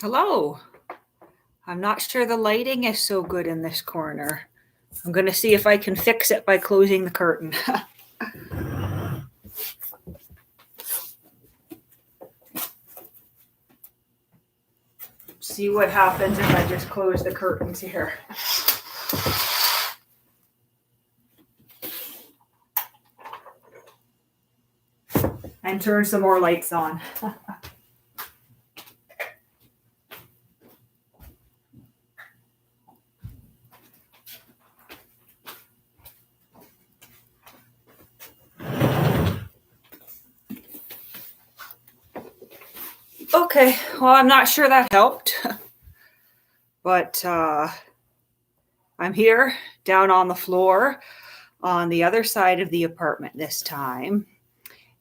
Hello. I'm not sure the lighting is so good in this corner. I'm going to see if I can fix it by closing the curtain. See what happens if I just close the curtains here. And turn some more lights on. Okay, well, I'm not sure that helped, but I'm here down on the floor on the other side of the apartment this time,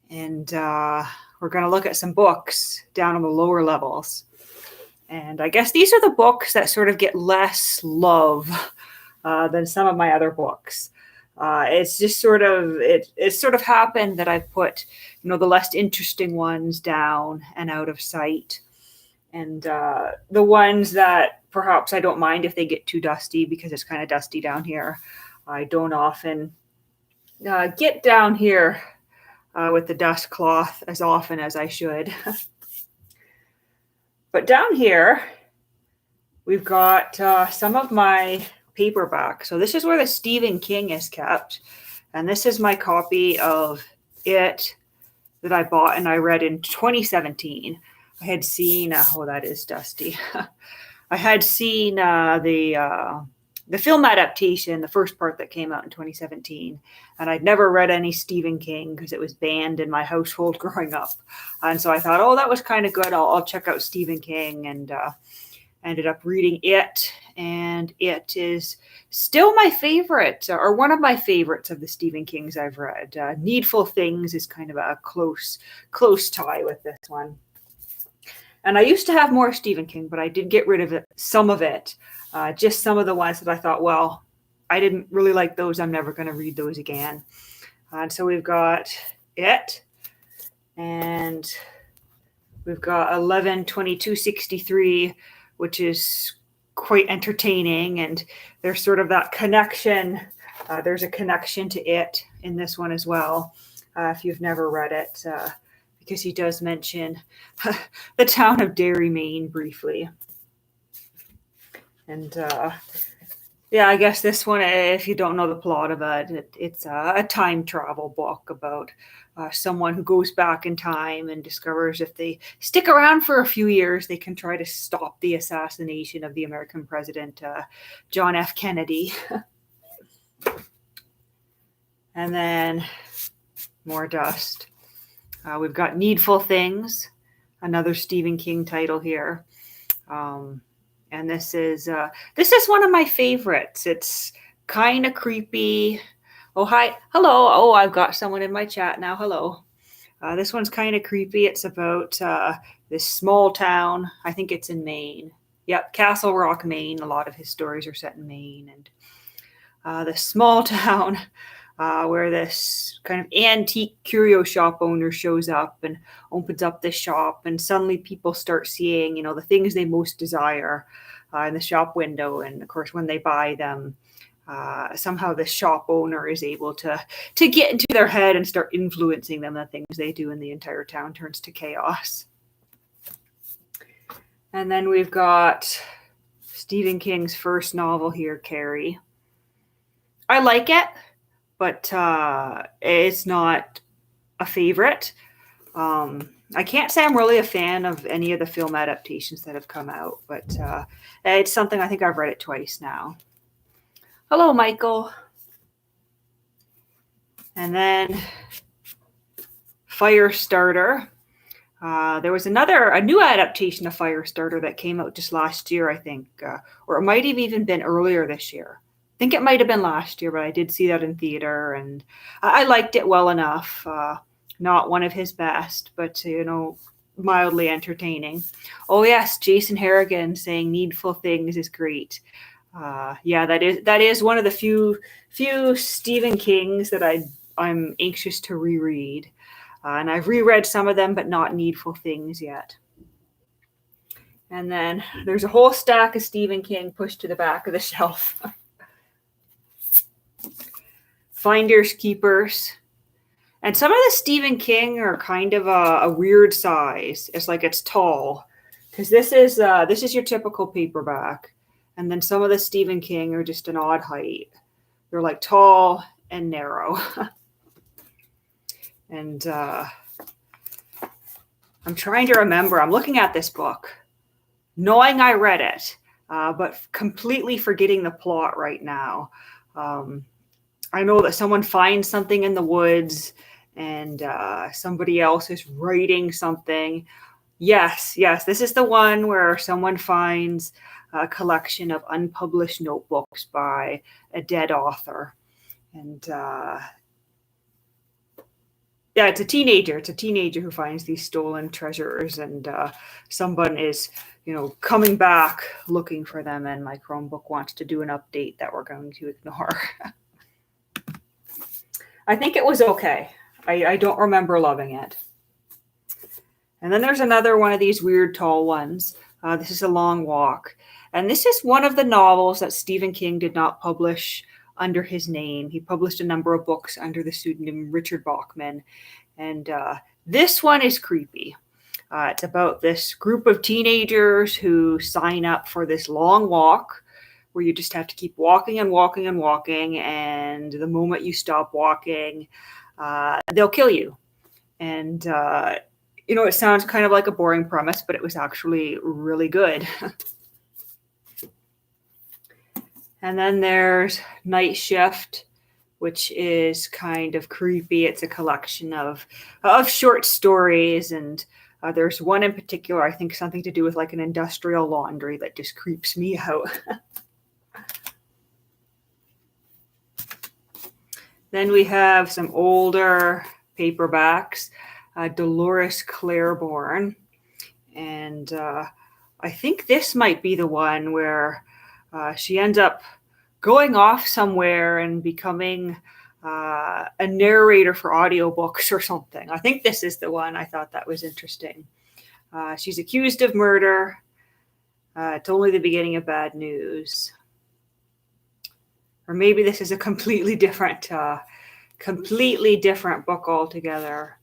and we're going to look at some books down on the lower levels. And I guess these are the books that sort of get less love than some of my other books. It's just sort of it's sort of happened that I've put, the less interesting ones down and out of sight, and the ones that perhaps I don't mind if they get too dusty, because it's kind of dusty down here. I don't often get down here with the dust cloth as often as I should. But down here, we've got some of my paperback. So this is where the Stephen King is kept. And this is my copy of It that I bought and I read in 2017. I had seen, that is dusty. I had seen the film adaptation, the first part that came out in 2017. And I'd never read any Stephen King because it was banned in my household growing up. And so I thought, that was kind of good. I'll check out Stephen King, and ended up reading It. And it is still my favorite, or one of my favorites of the Stephen Kings I've read. Needful Things is kind of a close tie with this one. And I used to have more Stephen King, but I did get rid of it, some of it. Just some of the ones that I thought, well, I didn't really like those. I'm never going to read those again. And so we've got It, and we've got 11/22/63, which is quite entertaining. And there's sort of that connection. There's a connection to It in this one as well, if you've never read it, because he does mention the town of Derry, Maine briefly. And I guess this one, if you don't know the plot of it, it's a time travel book about someone who goes back in time and discovers if they stick around for a few years, they can try to stop the assassination of the American president, John F. Kennedy. And then more dust. We've got Needful Things, another Stephen King title here. And this is one of my favorites. It's kind of creepy. Oh, hi. Hello. Oh, I've got someone in my chat now. Hello. This one's kind of creepy. It's about this small town. I think it's in Maine. Yep, Castle Rock, Maine. A lot of his stories are set in Maine. And this small town where this kind of antique curio shop owner shows up and opens up this shop, and suddenly people start seeing, the things they most desire in the shop window. And of course, when they buy them, somehow the shop owner is able to get into their head and start influencing them. The things they do, and the entire town turns to chaos. And then we've got Stephen King's first novel here, Carrie. I like it, but it's not a favorite. I can't say I'm really a fan of any of the film adaptations that have come out, but it's something I think I've read it twice now. Hello, Michael. And then Firestarter. There was a new adaptation of Firestarter that came out just last year, I think, or it might have even been earlier this year. I think it might have been last year, but I did see that in theater, and I liked it well enough. Not one of his best, but mildly entertaining. Oh yes, Jason Harrigan saying Needful Things is great. That is one of the few Stephen Kings that I'm anxious to reread. And I've reread some of them, but not Needful Things yet. And then there's a whole stack of Stephen King pushed to the back of the shelf. Finders Keepers. And some of the Stephen King are kind of a weird size. It's like it's tall. Because this is your typical paperback. And then some of the Stephen King are just an odd height. They're like tall and narrow. And I'm trying to remember. I'm looking at this book, knowing I read it, but completely forgetting the plot right now. I know that someone finds something in the woods and somebody else is writing something. Yes, this is the one where someone finds a collection of unpublished notebooks by a dead author. And it's a teenager. It's a teenager who finds these stolen treasures, and someone is, coming back looking for them, and my Chromebook wants to do an update that we're going to ignore. I think it was okay. I don't remember loving it. And then there's another one of these weird tall ones. This is A Long Walk. And this is one of the novels that Stephen King did not publish under his name. He published a number of books under the pseudonym Richard Bachman. And this one is creepy. It's about this group of teenagers who sign up for this long walk where you just have to keep walking and walking and walking. And the moment you stop walking, they'll kill you. And, it sounds kind of like a boring premise, but it was actually really good. And then there's Night Shift, which is kind of creepy. It's a collection of short stories, and there's one in particular, I think something to do with like an industrial laundry, that just creeps me out. Then we have some older paperbacks, Dolores Claiborne, and I think this might be the one where she ends up going off somewhere and becoming a narrator for audiobooks or something. I think this is the one. I thought that was interesting. She's accused of murder. It's only the beginning of bad news. Or maybe this is a completely different book altogether.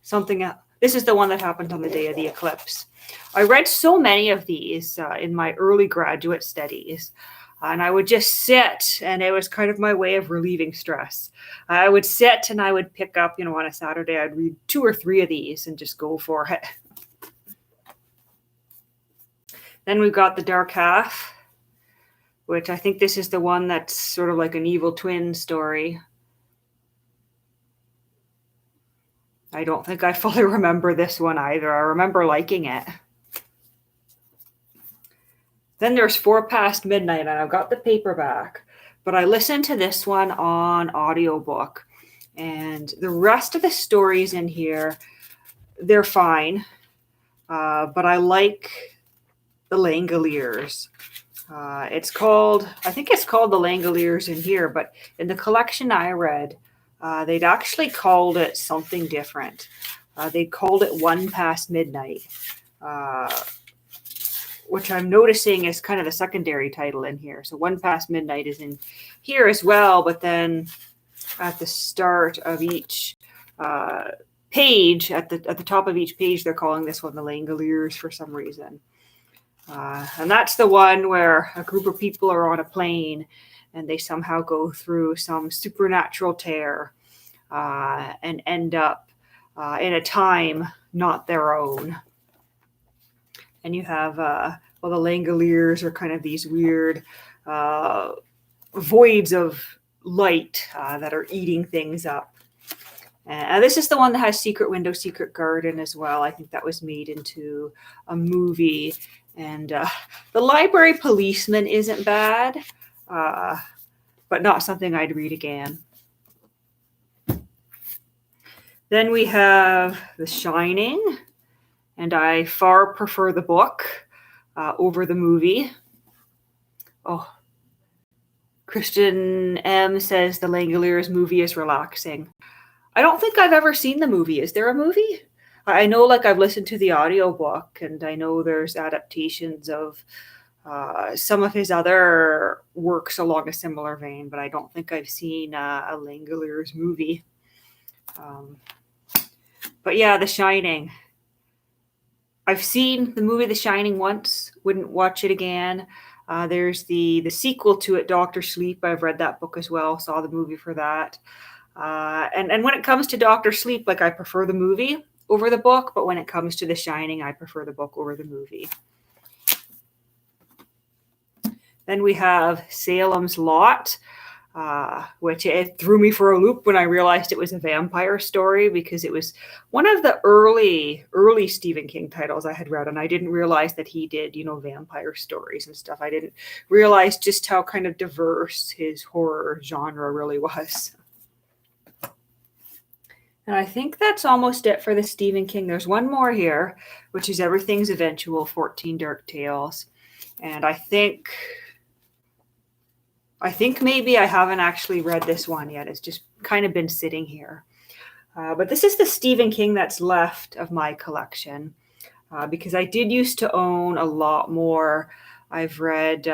Something else. This is the one that happened on the day of the eclipse. I read so many of these in my early graduate studies, and I would just sit, and it was kind of my way of relieving stress. I would sit and I would pick up, on a Saturday, I'd read 2 or 3 of these and just go for it. Then we've got The Dark Half, which I think this is the one that's sort of like an evil twin story. I don't think I fully remember this one either. I remember liking it. Then there's 4 Past Midnight, and I've got the paperback, but I listened to this one on audiobook, and the rest of the stories in here, they're fine, but I like the Langleers. I think it's called the Langleers in here, but in the collection I read, they'd actually called it something different. They called it 1 Past Midnight, which I'm noticing is kind of the secondary title in here. So 1 Past Midnight is in here as well, but then at the start of each page, at the top of each page, they're calling this one the Langleers for some reason. And that's the one where a group of people are on a plane and they somehow go through some supernatural tear and end up in a time not their own. And you have, the Langleers are kind of these weird voids of light that are eating things up. And this is the one that has Secret Window, Secret Garden as well. I think that was made into a movie. And The Library Policeman isn't bad, but not something I'd read again. Then we have The Shining, and I far prefer the book over the movie. Oh, Christian M says the Langleers movie is relaxing. I don't think I've ever seen the movie. Is there a movie? I know, like, I've listened to the audiobook, and I know there's adaptations of some of his other works along a similar vein, but I don't think I've seen a Langleers movie. But yeah, The Shining. I've seen the movie The Shining once, wouldn't watch it again. There's the sequel to it, Doctor Sleep. I've read that book as well, saw the movie for that. And when it comes to Doctor Sleep, like, I prefer the movie over the book, but when it comes to The Shining, I prefer the book over the movie. Then we have Salem's Lot, which it threw me for a loop when I realized it was a vampire story, because it was one of the early Stephen King titles I had read, and I didn't realize that he did, vampire stories and stuff. I didn't realize just how kind of diverse his horror genre really was. And I think that's almost it for the Stephen King. There's one more here, which is Everything's Eventual, 14 Dark Tales. And I think maybe I haven't actually read this one yet. It's just kind of been sitting here. But this is the Stephen King that's left of my collection, because I did used to own a lot more. I've read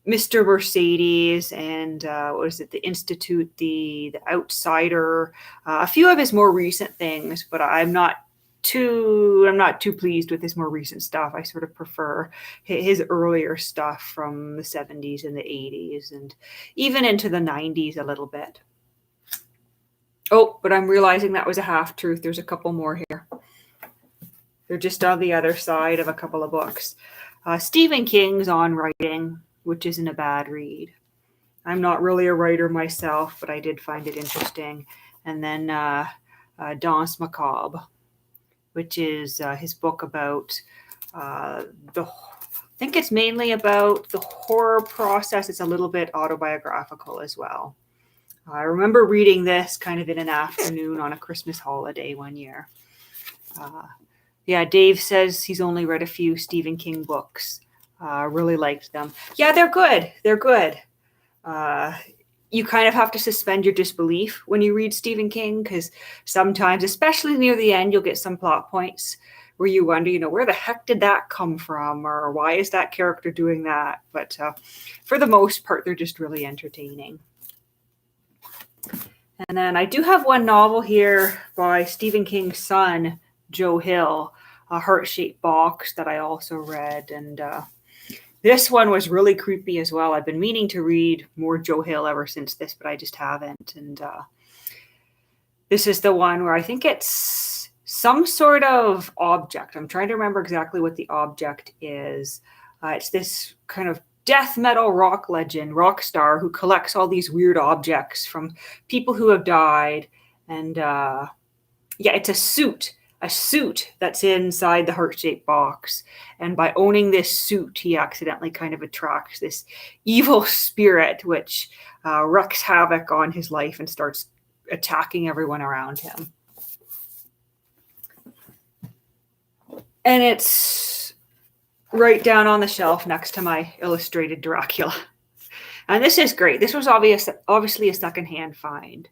Mr. Mercedes and what was it, The Institute, the Outsider, a few of his more recent things, but I'm not too pleased with his more recent stuff. I sort of prefer his earlier stuff from the 70s and the 80s and even into the 90s a little bit. Oh, but I'm realizing that was a half-truth. There's a couple more here. They're just on the other side of a couple of books. Stephen King's On Writing, which isn't a bad read. I'm not really a writer myself, but I did find it interesting. And then Danse Macabre, which is his book about I think it's mainly about the horror process. It's a little bit autobiographical as well. I remember reading this kind of in an afternoon on a Christmas holiday one year. Yeah, Dave says he's only read a few Stephen King books. Really liked them. Yeah, they're good. They're good. You kind of have to suspend your disbelief when you read Stephen King, because sometimes, especially near the end, you'll get some plot points where you wonder, where the heck did that come from? Or why is that character doing that? But for the most part, they're just really entertaining. And then I do have one novel here by Stephen King's son, Joe Hill, A Heart-Shaped Box, that I also read. And this one was really creepy as well. I've been meaning to read more Joe Hill ever since this, but I just haven't. And this is the one where I think it's some sort of object. I'm trying to remember exactly what the object is. It's this kind of death metal rock legend, rock star, who collects all these weird objects from people who have died. And yeah, it's a suit that's inside the heart-shaped box. And by owning this suit, he accidentally kind of attracts this evil spirit, which wreaks havoc on his life and starts attacking everyone around him. And it's right down on the shelf next to my illustrated Dracula. And this is great. This was obviously a secondhand find.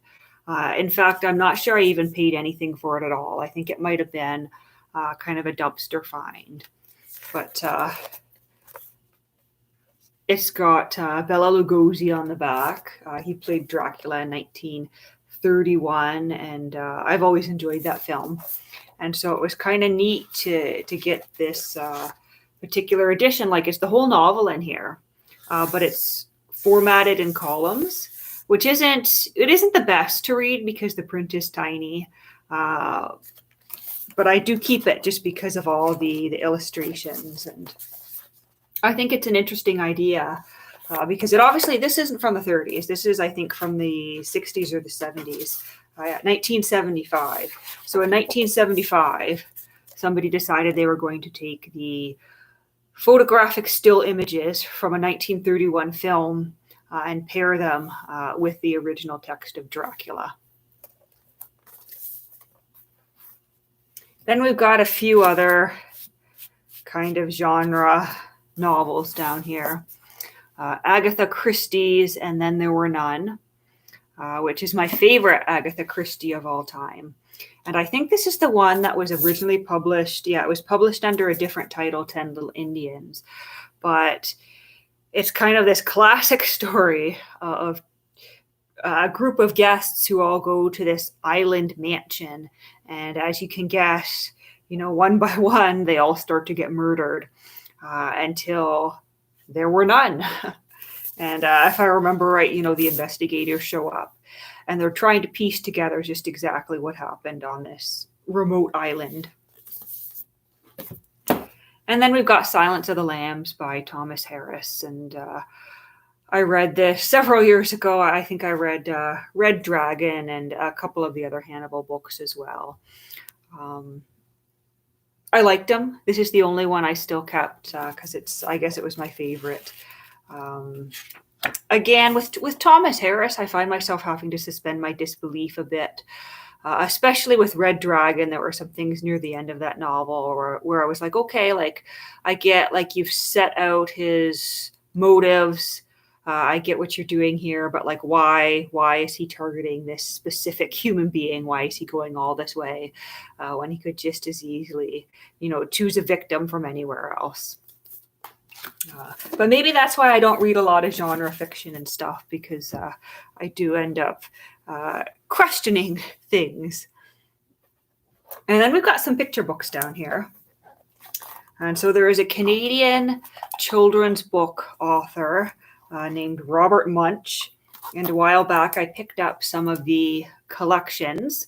In fact, I'm not sure I even paid anything for it at all. I think it might have been kind of a dumpster find. But it's got Bela Lugosi on the back. He played Dracula in 1931, and I've always enjoyed that film. And so it was kind of neat to get this particular edition. Like, it's the whole novel in here, but it's formatted in columns, which isn't the best to read because the print is tiny. But I do keep it just because of all the illustrations. And I think it's an interesting idea because this isn't from the 30s. This is, I think, from the 60s or the 70s, 1975. So in 1975, somebody decided they were going to take the photographic still images from a 1931 film and pair them with the original text of Dracula. Then we've got a few other kind of genre novels down here. Agatha Christie's And Then There Were None. which is my favorite Agatha Christie of all time. And I think this is the one that was originally published. Yeah, it was published under a different title, 10 Little Indians. But it's kind of this classic story of a group of guests who all go to this island mansion. And as you can guess, one by one, they all start to get murdered until there were none. And if I remember right, the investigators show up and they're trying to piece together just exactly what happened on this remote island. And then we've got Silence of the Lambs by Thomas Harris. And I read this several years ago. I think I read Red Dragon and a couple of the other Hannibal books as well. I liked them. This is the only one I still kept because I guess it was my favorite. Again, with Thomas Harris, I find myself having to suspend my disbelief a bit, especially with Red Dragon. There were some things near the end of that novel where I was like, okay, like I get like you've set out his motives. I get what you're doing here, but like, why is he targeting this specific human being? Why is he going all this way when he could just as easily, choose a victim from anywhere else? But maybe that's why I don't read a lot of genre fiction and stuff, because I do end up questioning things. And then we've got some picture books down here. And so there is a Canadian children's book author named Robert Munch. And a while back, I picked up some of the collections.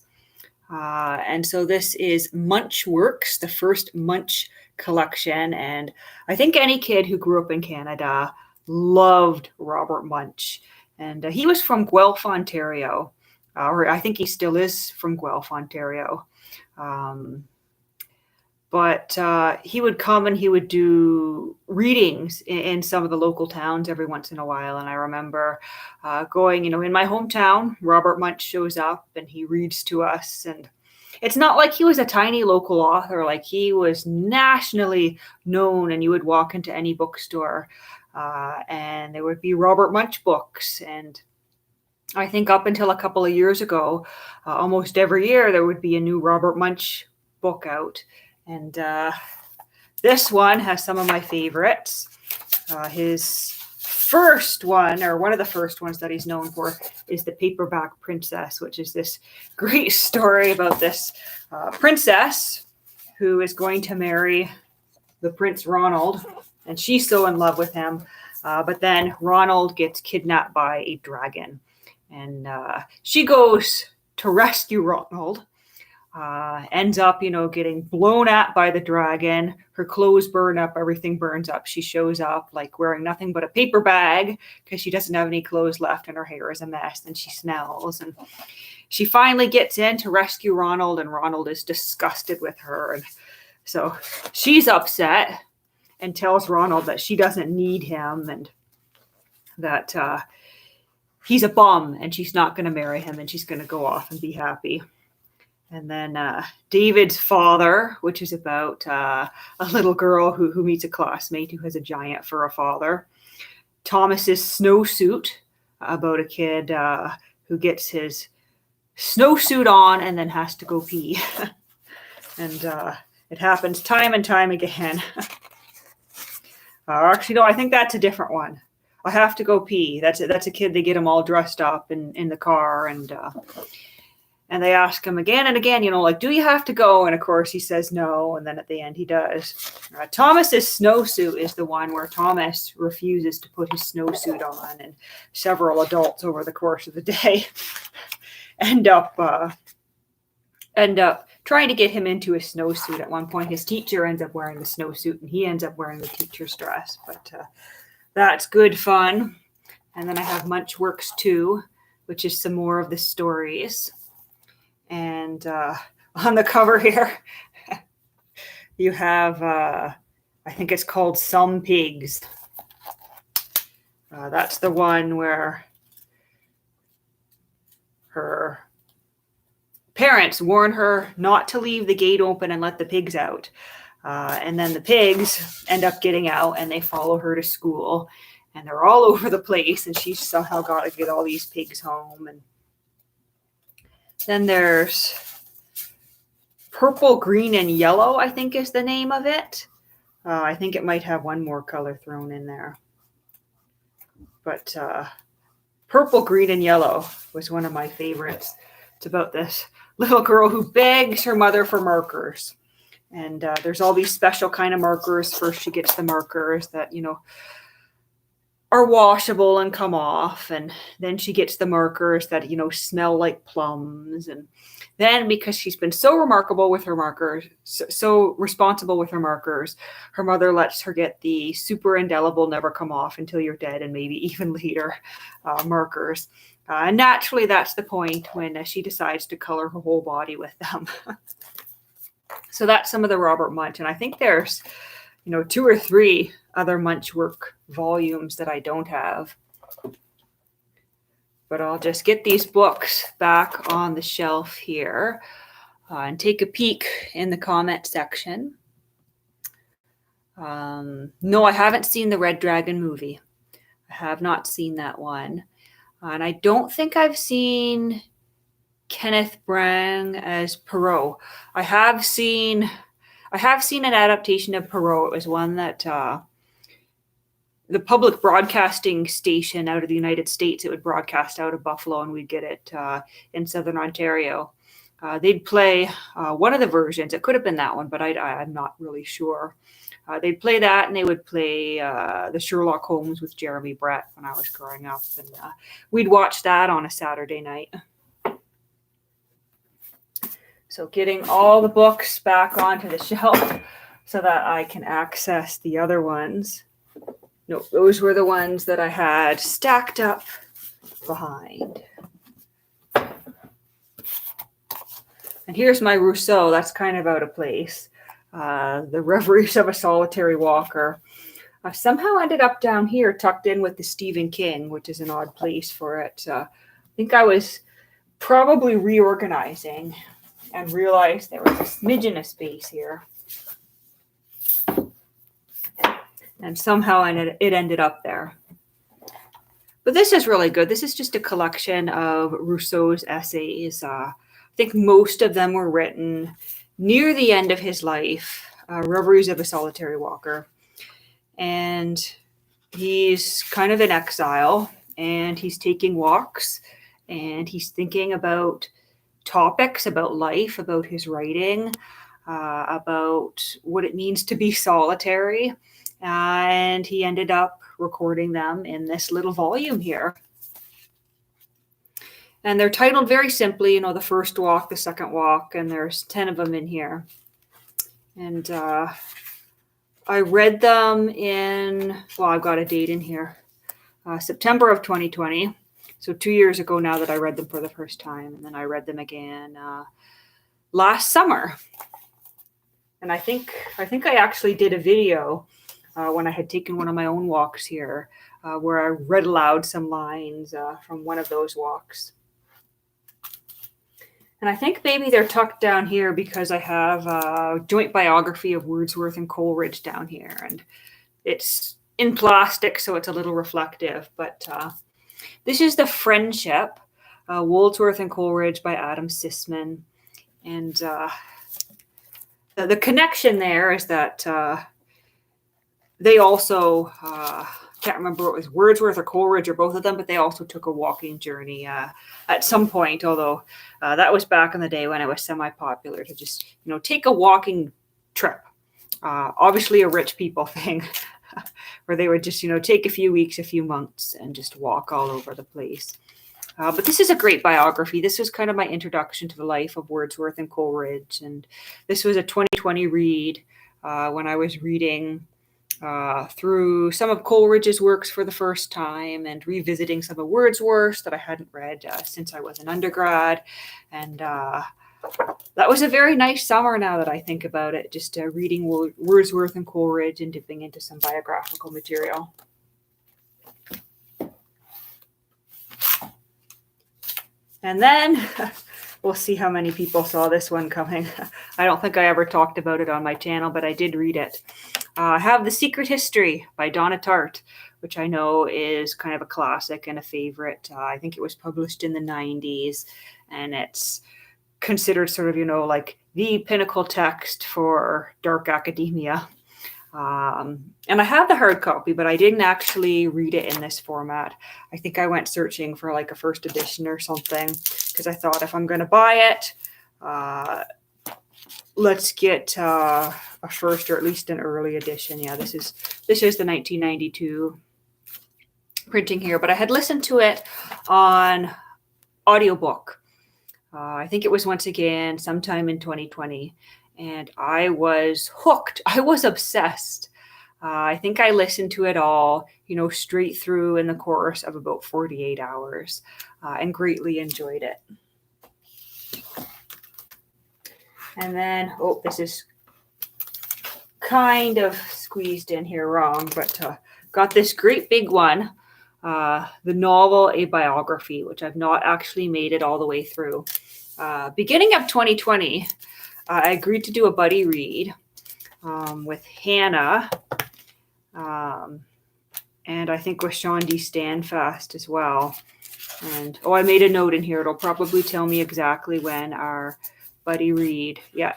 And so this is Munch Works, the first Munch collection. And I think any kid who grew up in Canada loved Robert Munch. And he was from Guelph, Ontario. Or I think he still is from Guelph, Ontario. But he would come and he would do readings in some of the local towns every once in a while. And I remember going, in my hometown, Robert Munch shows up and he reads to us. And it's not like he was a tiny local author. Like, he was nationally known, and you would walk into any bookstore and there would be Robert Munch books. And I think up until a couple of years ago, almost every year there would be a new Robert Munch book out. And this one has some of my favorites. His first one, or one of the first ones that he's known for, is The Paperback Princess, which is this great story about this princess who is going to marry the Prince Ronald. And she's so in love with him. But then Ronald gets kidnapped by a dragon. And she goes to rescue Ronald. Ends up, getting blown at by the dragon. Her clothes burn up, everything burns up. She shows up like wearing nothing but a paper bag because she doesn't have any clothes left and her hair is a mess and she smells. And she finally gets in to rescue Ronald, and Ronald is disgusted with her. And so she's upset and tells Ronald that she doesn't need him and that he's a bum and she's not going to marry him and she's going to go off and be happy. And then David's Father, which is about a little girl who meets a classmate who has a giant for a father. Thomas's Snowsuit, about a kid who gets his snowsuit on and then has to go pee. And it happens time and time again. Actually, no, I think that's a different one. I have to go pee. That's a kid. They get him all dressed up in the car, and they ask him again and again, do you have to go? And of course he says no. And then at the end he does. Thomas's Snowsuit is the one where Thomas refuses to put his snowsuit on. And several adults over the course of the day end up trying to get him into his snowsuit. At one point, his teacher ends up wearing the snowsuit and he ends up wearing the teacher's dress. But that's good fun. And then I have Munch Works 2, which is some more of the stories. And on the cover here, you have, I think it's called Some Pigs. That's the one where her parents warn her not to leave the gate open and let the pigs out. And then the pigs end up getting out and they follow her to school. And they're all over the place. And she's somehow got to get all these pigs home. And Then there's Purple, Green, and Yellow, I think is the name of it. I think it might have one more color thrown in there. But Purple, Green, and Yellow was one of my favorites. It's about this little girl who begs her mother for markers. And there's all these special kind of markers. First, she gets the markers that, are washable and come off. And then she gets the markers that, smell like plums. And then because she's been so remarkable with her markers, so responsible with her markers, her mother lets her get the super indelible, never come off until you're dead and maybe even later markers. And naturally, that's the point when she decides to color her whole body with them. So that's some of the Robert Munch. And I think there's, 2 or 3 other Munch work volumes that I don't have. But I'll just get these books back on the shelf here and take a peek in the comment section. No, I haven't seen the Red Dragon movie. I have not seen that one. And I don't think I've seen Kenneth Branagh as Poirot. I have seen an adaptation of Poirot. It was one that the public broadcasting station out of the United States, it would broadcast out of Buffalo, and we'd get it in Southern Ontario. They'd play one of the versions. It could have been that one, but I'm not really sure. They'd play that, and they would play the Sherlock Holmes with Jeremy Brett when I was growing up. And we'd watch that on a Saturday night. So getting all the books back onto the shelf so that I can access the other ones. No, those were the ones that I had stacked up behind. And here's my Rousseau. That's kind of out of place. The Reveries of a Solitary Walker. I somehow ended up down here tucked in with the Stephen King, which is an odd place for it. I think I was probably reorganizing and realized there was a smidgen of space here. And somehow it ended up there. But this is really good. This is just a collection of Rousseau's essays. I think most of them were written near the end of his life. Reveries of a Solitary Walker. And he's kind of in exile, and he's taking walks, and he's thinking about topics, about life, about his writing, about what it means to be solitary. And he ended up recording them in this little volume here. And they're titled very simply, the first walk, the second walk, and there's 10 of them in here. And I read them I've got a date in here, September of 2020. So 2 years ago now that I read them for the first time. And then I read them again last summer. And I think I actually did a video when I had taken one of my own walks here, where I read aloud some lines from one of those walks. And I think maybe they're tucked down here because I have a joint biography of Wordsworth and Coleridge down here. And it's in plastic, so it's a little reflective. But this is The Friendship, Wordsworth and Coleridge by Adam Sisman. And the connection there is that they also, can't remember if it was Wordsworth or Coleridge or both of them, but they also took a walking journey at some point, although that was back in the day when it was semi-popular to just, take a walking trip. Obviously a rich people thing where they would just, take a few weeks, a few months and just walk all over the place. But this is a great biography. This was kind of my introduction to the life of Wordsworth and Coleridge. And this was a 2020 read when I was reading through some of Coleridge's works for the first time and revisiting some of Wordsworth's that I hadn't read since I was an undergrad. And that was a very nice summer now that I think about it, just reading Wordsworth and Coleridge and dipping into some biographical material. And then we'll see how many people saw this one coming. I don't think I ever talked about it on my channel, but I did read it. I have The Secret History by Donna Tartt, which I know is kind of a classic and a favorite. I think it was published in the 90s, and it's considered sort of, like the pinnacle text for dark academia. And I have the hard copy, but I didn't actually read it in this format. I think I went searching for like a first edition or something, because I thought if I'm going to buy it, let's get a first or at least an early edition. Yeah, this is the 1992 printing here, but I had listened to it on audiobook. I think it was once again sometime in 2020. And I was hooked. I was obsessed. I think I listened to it all, straight through in the course of about 48 hours, and greatly enjoyed it. And then, this is kind of squeezed in here wrong, but got this great big one, the novel A Biography, which I've not actually made it all the way through. Beginning of 2020, I agreed to do a buddy read with Hannah, and I think with Sean D. Standfast as well. And I made a note in here. It'll probably tell me exactly when our buddy read. Yeah,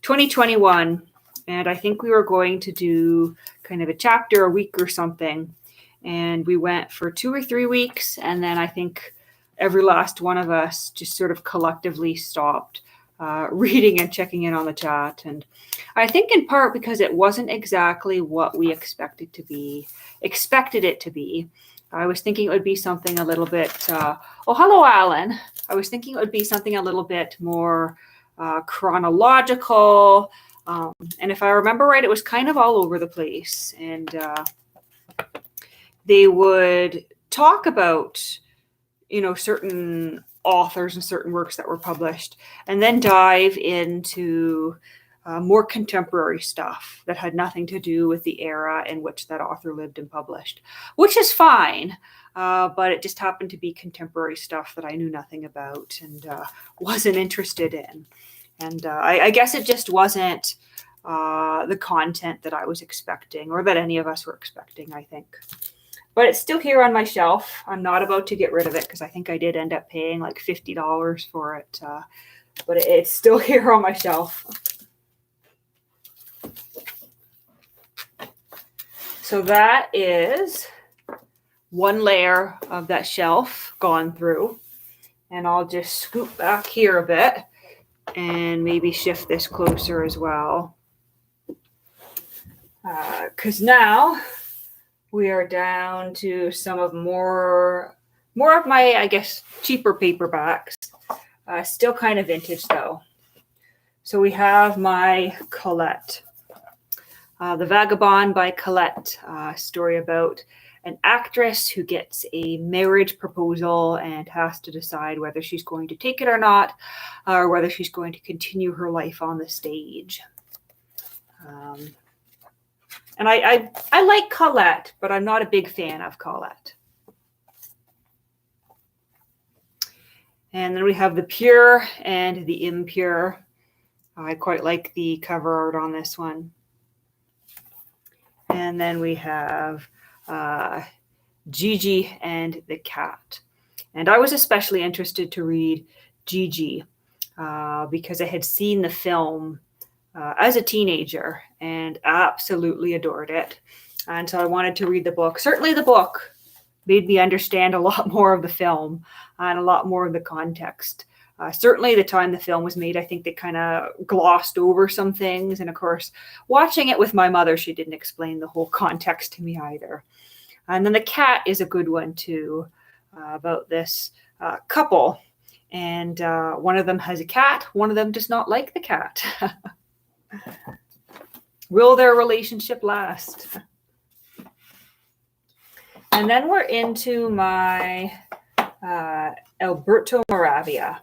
2021. And I think we were going to do kind of a chapter a week or something. And we went for 2 or 3 weeks. And then I think every last one of us just sort of collectively stopped reading and checking in on the chat. And I think in part because it wasn't exactly what we expected it to be. I was thinking it would be something a little bit, hello, Alan. I was thinking it would be something a little bit more chronological. And if I remember right, it was kind of all over the place. And they would talk about, certain authors and certain works that were published, and then dive into more contemporary stuff that had nothing to do with the era in which that author lived and published, which is fine. But it just happened to be contemporary stuff that I knew nothing about and wasn't interested in. And I guess it just wasn't the content that I was expecting, or that any of us were expecting, I think. But it's still here on my shelf. I'm not about to get rid of it because I think I did end up paying like $50 for it. But it's still here on my shelf. So that is one layer of that shelf gone through. And I'll just scoop back here a bit and maybe shift this closer as well. Because now we are down to some of more of my, I guess, cheaper paperbacks. Still kind of vintage though. So we have my Colette. The Vagabond by Colette, story about an actress who gets a marriage proposal and has to decide whether she's going to take it or not, or whether she's going to continue her life on the stage. And I like Colette, but I'm not a big fan of Colette. And then we have the Pure and the Impure. I quite like the cover art on this one. And then we have Gigi and the Cat. And I was especially interested to read Gigi because I had seen the film as a teenager and absolutely adored it. And so I wanted to read the book. Certainly the book made me understand a lot more of the film and a lot more of the context. Certainly the time the film was made, I think they kind of glossed over some things. And of course, watching it with my mother, she didn't explain the whole context to me either. And then The Cat is a good one too, about this couple. And one of them has a cat, one of them does not like the cat. Will their relationship last? And then we're into my Alberto Moravia.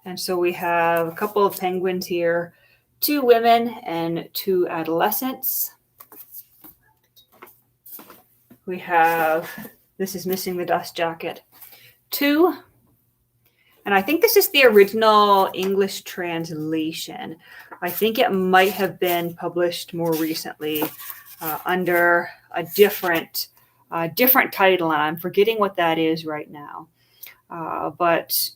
And so we have a couple of penguins here, 2 women and 2 adolescents. We have, this is missing the dust jacket, 2. And I think this is the original English translation. I think it might have been published more recently under a different different title, and I'm forgetting what that is right now. But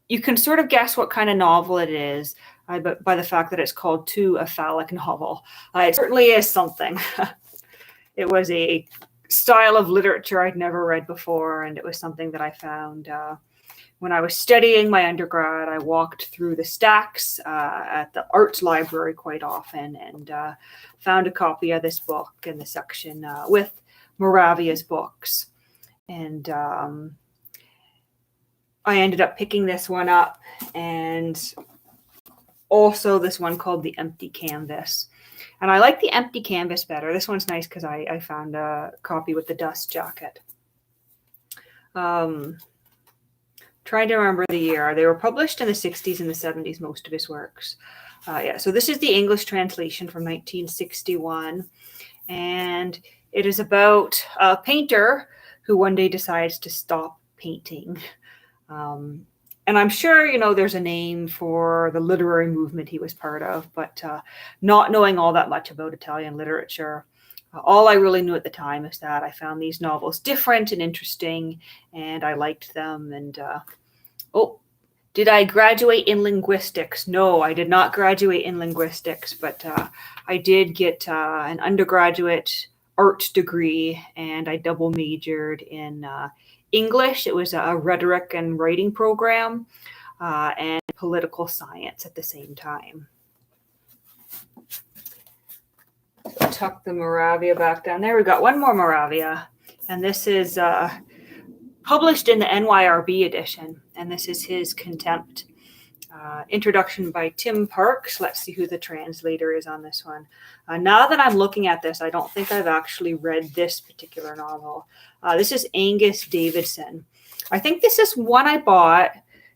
you can sort of guess what kind of novel it is by the fact that it's called To a Phallic Novel. It certainly is something. It was a style of literature I'd never read before, and it was something that I found when I was studying my undergrad. I walked through the stacks at the arts library quite often and found a copy of this book in the section with Moravia's books. And I ended up picking this one up, and also this one called The Empty Canvas. And I like The Empty Canvas better. This one's nice because I found a copy with the dust jacket. Trying to remember the year. They were published in the 60s and the 70s, most of his works. So this is the English translation from 1961. And it is about a painter who one day decides to stop painting. And I'm sure, there's a name for the literary movement he was part of, but not knowing all that much about Italian literature, all I really knew at the time is that I found these novels different and interesting, and I liked them. And did I graduate in linguistics? No, I did not graduate in linguistics, but I did get an undergraduate art degree, and I double majored in English. It was a rhetoric and writing program, and political science at the same time. So tuck the Moravia back down there. We got one more Moravia, and this is published in the NYRB edition, and this is his Contempt. Introduction by Tim Parks. Let's see who the translator is on this one. Now that I'm looking at this, I don't think I've actually read this particular novel. This is Angus Davidson. I think this is one I bought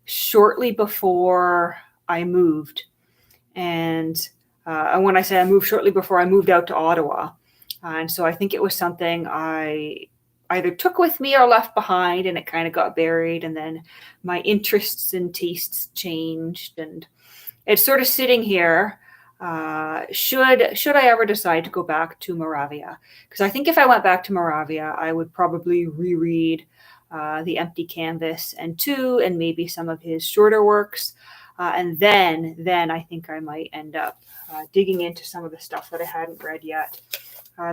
shortly before I moved. And when I say I moved shortly before, I moved out to Ottawa. And so I think it was something I either took with me or left behind, and it kind of got buried, and then my interests and tastes changed, and it's sort of sitting here. Should I ever decide to go back to Moravia? Because I think if I went back to Moravia, I would probably reread The Empty Canvas and Two, and maybe some of his shorter works, and then I think I might end up digging into some of the stuff that I hadn't read yet.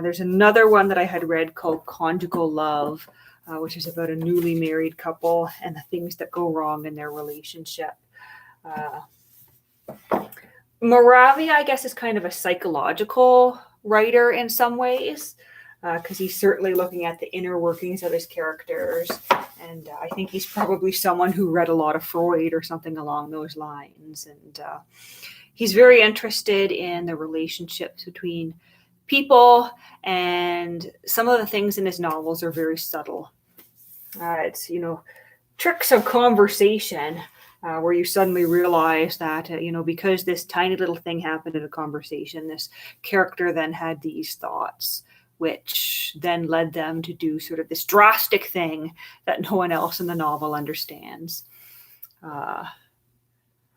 There's another one that I had read called Conjugal Love, which is about a newly married couple and the things that go wrong in their relationship. Moravia, I guess, is kind of a psychological writer in some ways, because he's certainly looking at the inner workings of his characters. And I think he's probably someone who read a lot of Freud or something along those lines. And he's very interested in the relationships between people, and some of the things in his novels are very subtle. It's, tricks of conversation, where you suddenly realize that, because this tiny little thing happened in a conversation, this character then had these thoughts, which then led them to do sort of this drastic thing that no one else in the novel understands.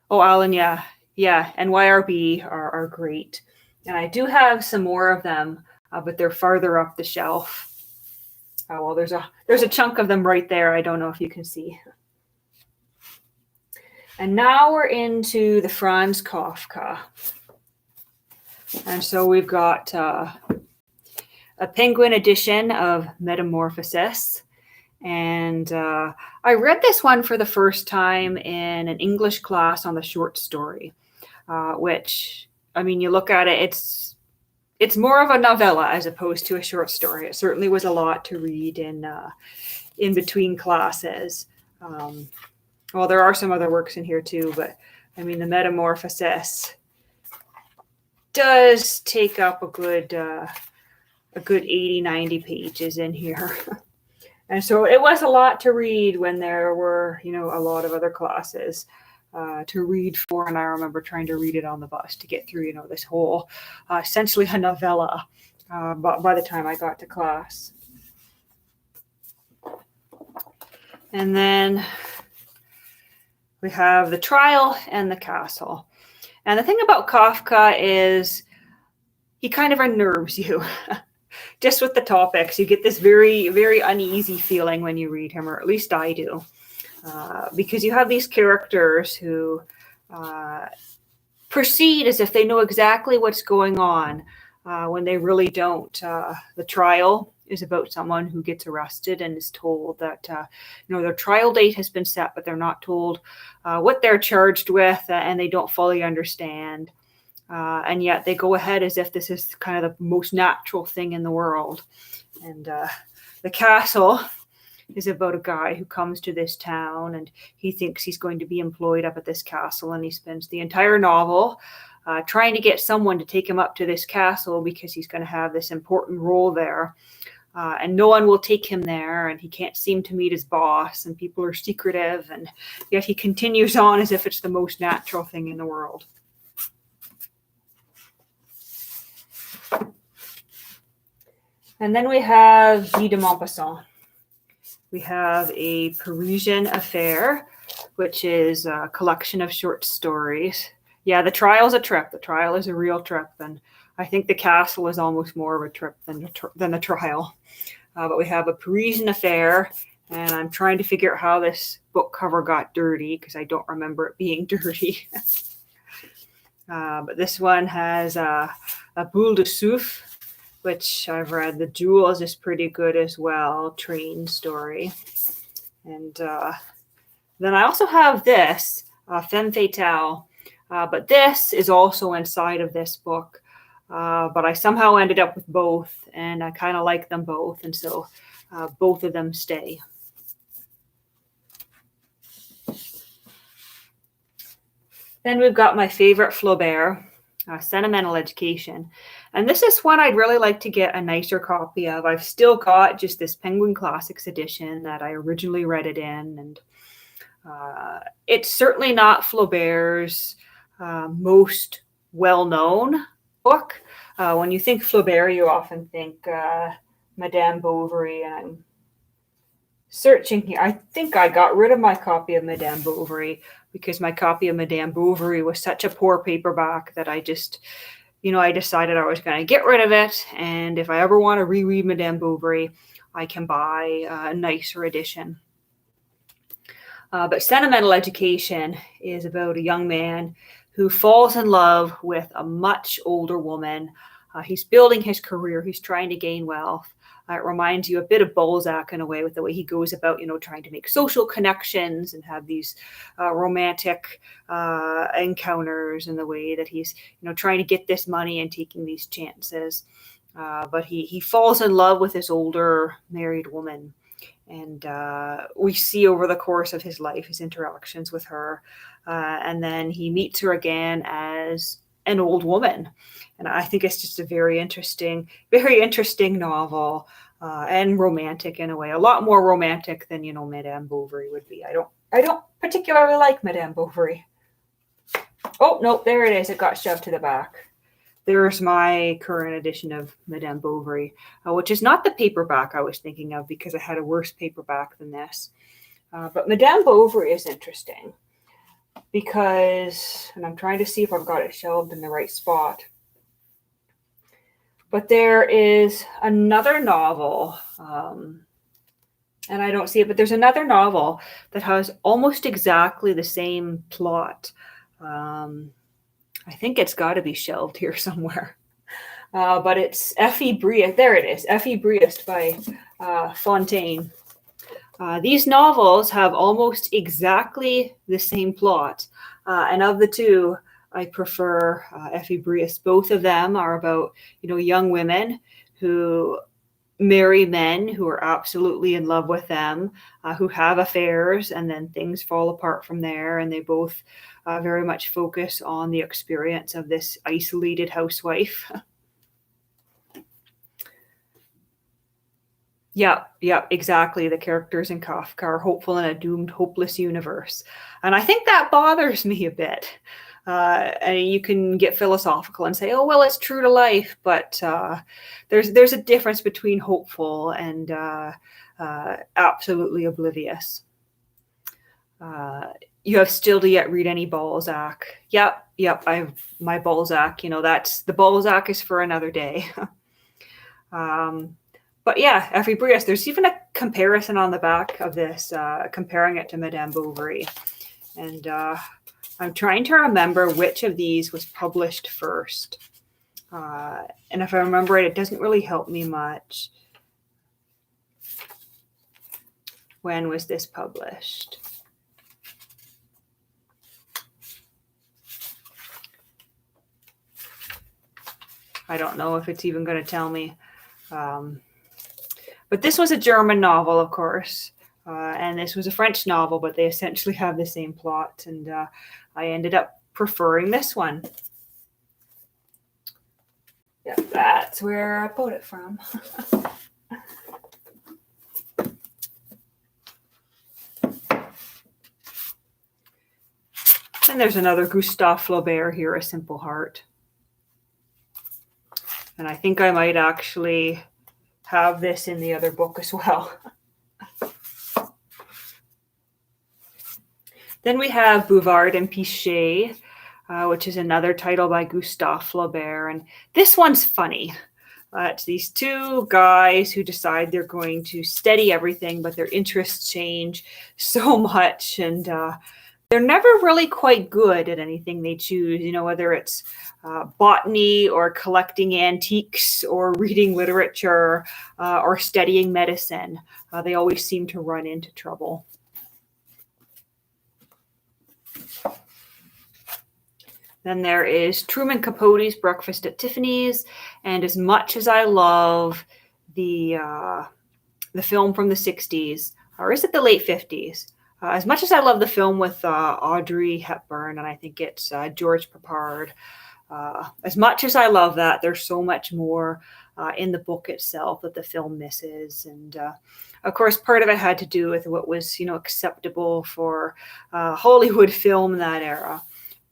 Alan, yeah, NYRB are great. And I do have some more of them, but they're farther up the shelf. There's a chunk of them right there. I don't know if you can see. And now we're into the Franz Kafka. And so we've got a Penguin edition of Metamorphosis. And I read this one for the first time in an English class on the short story, which, you look at it, it's more of a novella as opposed to a short story. It certainly was a lot to read in between classes. There are some other works in here too, but the Metamorphosis does take up a good 80, 90 pages in here. And so it was a lot to read when there were, a lot of other classes to read for. And I remember trying to read it on the bus to get through, this whole, essentially a novella by the time I got to class. And then we have The Trial and the Castle. And the thing about Kafka is he kind of unnerves you. just with the topics, you get this very, very uneasy feeling when you read him, or at least I do, because you have these characters who proceed as if they know exactly what's going on when they really don't. The trial is about someone who gets arrested and is told that their trial date has been set, but they're not told what they're charged with, and they don't fully understand. And yet they go ahead as if this is kind of the most natural thing in the world. And The Castle is about a guy who comes to this town, and he thinks he's going to be employed up at this castle, and he spends the entire novel trying to get someone to take him up to this castle because he's going to have this important role there. And no one will take him there, and he can't seem to meet his boss, and people are secretive, and yet he continues on as if it's the most natural thing in the world. And then we have Guy de Maupassant. We have A Parisian Affair, which is a collection of short stories. Yeah, the trial's a trip. The trial is a real trip, and I think The Castle is almost more of a trip than the trial. But we have A Parisian Affair, and I'm trying to figure out how this book cover got dirty because I don't remember it being dirty. But this one has a boule de souffle, which I've read. The Jewels is pretty good as well, train story. And then I also have this, Femme Fatale. But this is also inside of this book. But I somehow ended up with both, and I kind of like them both. And so both of them stay. Then we've got my favorite Flaubert, Sentimental Education. And this is one I'd really like to get a nicer copy of. I've still got just this Penguin Classics edition that I originally read it in. And it's certainly not Flaubert's most well-known book. When you think Flaubert, you often think Madame Bovary. And I'm searching here. I think I got rid of my copy of Madame Bovary because my copy of Madame Bovary was such a poor paperback that I just, I decided I was going to get rid of it. And if I ever want to reread Madame Bovary, I can buy a nicer edition. But Sentimental Education is about a young man who falls in love with a much older woman. He's building his career. He's trying to gain wealth. It reminds you a bit of Balzac in a way with the way he goes about, trying to make social connections and have these romantic encounters, and the way that he's, trying to get this money and taking these chances. But he falls in love with this older married woman. And we see over the course of his life, his interactions with her. And then he meets her again as an old woman. And I think it's just a very interesting novel, and romantic in a way. A lot more romantic than, Madame Bovary would be. I don't particularly like Madame Bovary. Oh, no, there it is. It got shoved to the back. There's my current edition of Madame Bovary, which is not the paperback I was thinking of because I had a worse paperback than this. But Madame Bovary is interesting because, and I'm trying to see if I've got it shelved in the right spot, but there is another novel, and I don't see it, but there's another novel that has almost exactly the same plot. I think it's got to be shelved here somewhere. But it's Effie Briest. There it is. Effie Briest by Fontaine. These novels have almost exactly the same plot. And of the two, I prefer Effie Briest. Both of them are about, young women who marry men who are absolutely in love with them, who have affairs, and then things fall apart from there. And they both very much focus on the experience of this isolated housewife. Yeah, exactly. The characters in Kafka are hopeful in a doomed, hopeless universe. And I think that bothers me a bit. And you can get philosophical and say, oh, well, it's true to life. But there's a difference between hopeful and absolutely oblivious. You have still to yet read any Balzac. Yep. I have my Balzac. That's the Balzac is for another day. But yeah, Effie Brius. There's even a comparison on the back of this, comparing it to Madame Bovary. And I'm trying to remember which of these was published first. And if I remember it doesn't really help me much. When was this published? I don't know if it's even going to tell me. But this was a German novel, of course. And this was a French novel, but they essentially have the same plot. And I ended up preferring this one. Yeah, that's where I bought it from. And there's another Gustave Flaubert here, A Simple Heart. And I think I might actually have this in the other book as well. Then we have Bouvard and Pichei, which is another title by Gustave Flaubert. And this one's funny. It's these two guys who decide they're going to study everything, but their interests change so much. And they're never really quite good at anything they choose, you know, whether it's botany or collecting antiques or reading literature or studying medicine. They always seem to run into trouble. Then there is Truman Capote's Breakfast at Tiffany's. And as much as I love the film from the 60s, or is it the late 50s? As much as I love the film with Audrey Hepburn, and I think it's George Peppard, as much as I love that, there's so much more in the book itself that the film misses. And of course, part of it had to do with what was, you know, acceptable for Hollywood film in that era.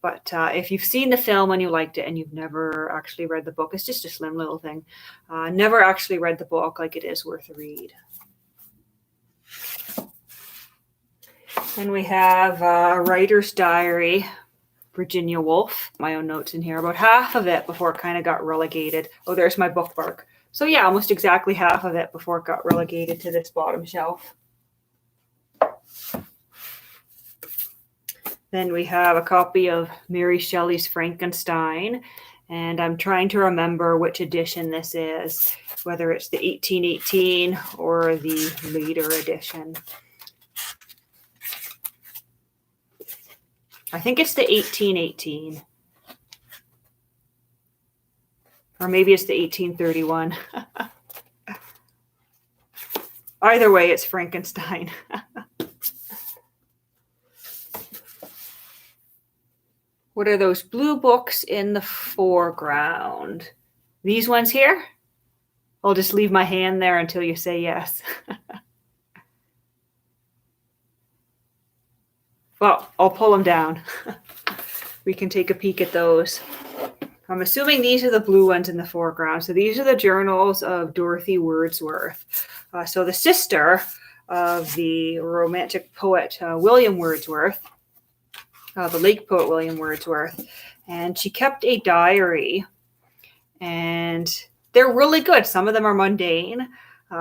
But if you've seen the film and you liked it and you've never actually read the book, it's just a slim little thing. Never actually read the book, like it is worth a read. Then we have Writer's Diary, Virginia Woolf. My own notes in here, about half of it before it kind of got relegated. Oh, there's my bookmark. So yeah, almost exactly half of it before it got relegated to this bottom shelf. Then we have a copy of Mary Shelley's Frankenstein. And I'm trying to remember which edition this is, whether it's the 1818 or the later edition. I think it's the 1818. Or maybe it's the 1831. Either way, it's Frankenstein. What are those blue books in the foreground? These ones here? I'll just leave my hand there until you say yes. Well, I'll pull them down. We can take a peek at those. I'm assuming these are the blue ones in the foreground. So these are the journals of Dorothy Wordsworth. So the sister of the romantic poet William Wordsworth, the late poet William Wordsworth. And she kept a diary. And they're really good. Some of them are mundane.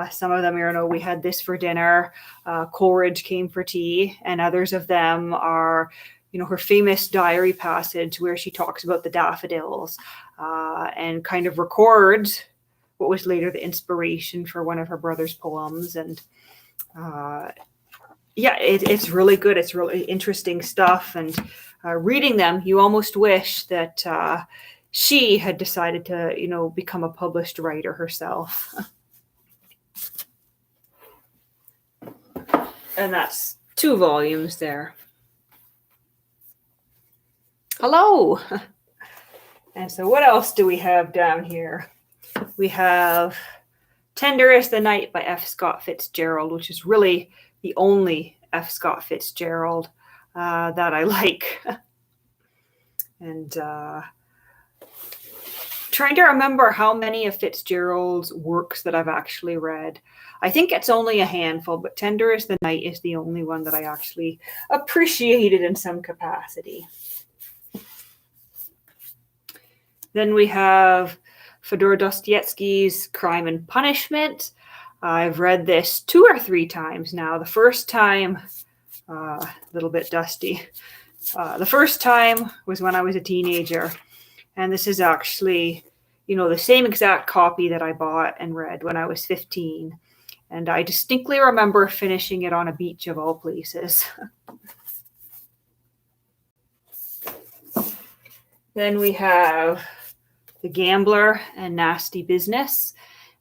Some of them, you know, we had this for dinner. Coleridge came for tea. And others of them are, you know, her famous diary passage where she talks about the daffodils and kind of records what was later the inspiration for one of her brother's poems. And yeah, it's really good. It's really interesting stuff. And reading them, you almost wish that she had decided to, you know, become a published writer herself. And that's 2 volumes there. Hello. And so what else do we have down here? We have Tender as the Night by F. Scott Fitzgerald, which is really the only F. Scott Fitzgerald that I like. And trying to remember how many of Fitzgerald's works that I've actually read. I think it's only a handful, but Tender as the Night is the only one that I actually appreciated in some capacity. Then we have Fyodor Dostoevsky's Crime and Punishment. I've read this 2 or 3 times now. The first time, a little bit dusty. The first time was when I was a teenager. And this is actually, the same exact copy that I bought and read when I was 15. And I distinctly remember finishing it on a beach of all places. Then we have The Gambler and Nasty Business.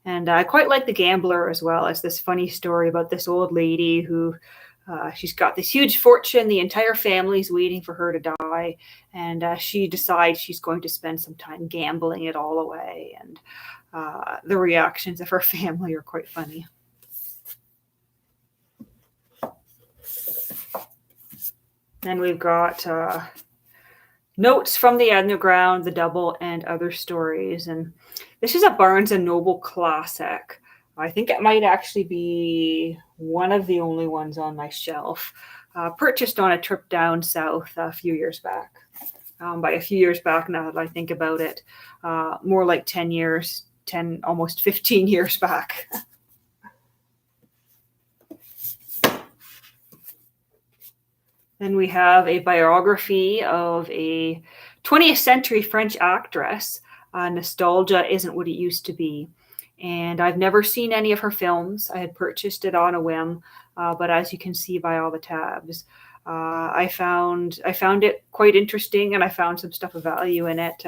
And I quite like The Gambler as well. It's this funny story about this old lady who she's got this huge fortune. The entire family's waiting for her to die. And she decides she's going to spend some time gambling it all away. And the reactions of her family are quite funny. Then we've got Notes from the Underground, The Double, and Other Stories. And this is a Barnes & Noble classic. I think it might actually be one of the only ones on my shelf. Purchased on a trip down south a few years back. By a few years back, now that I think about it, more like 10, almost 15 years back. Then we have a biography of a 20th century French actress. Nostalgia Isn't What It Used to Be. And I've never seen any of her films. I had purchased it on a whim, but as you can see by all the tabs, I found it quite interesting, and I found some stuff of value in it,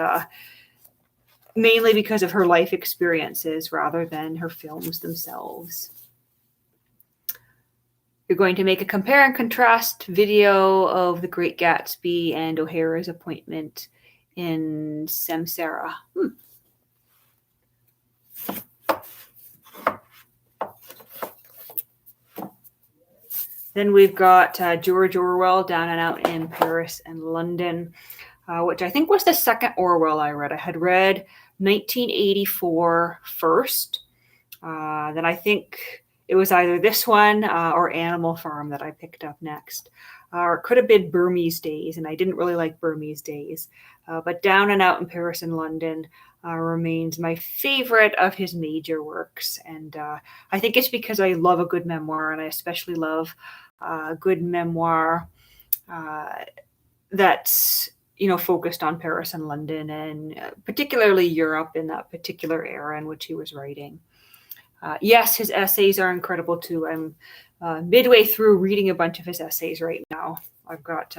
mainly because of her life experiences rather than her films themselves. You're going to make a compare and contrast video of The Great Gatsby and O'Hara's Appointment in Samsara. Then we've got George Orwell, Down and Out in Paris and London, which I think was the second Orwell I read. I had read 1984 first. Then I think it was either this one or Animal Farm that I picked up next. Or it could have been Burmese Days, and I didn't really like Burmese Days. But Down and Out in Paris and London remains my favorite of his major works. And I think it's because I love a good memoir, and I especially love a good memoir that's focused on Paris and London, and particularly Europe in that particular era in which he was writing. Yes, his essays are incredible too. I'm midway through reading a bunch of his essays right now. I've got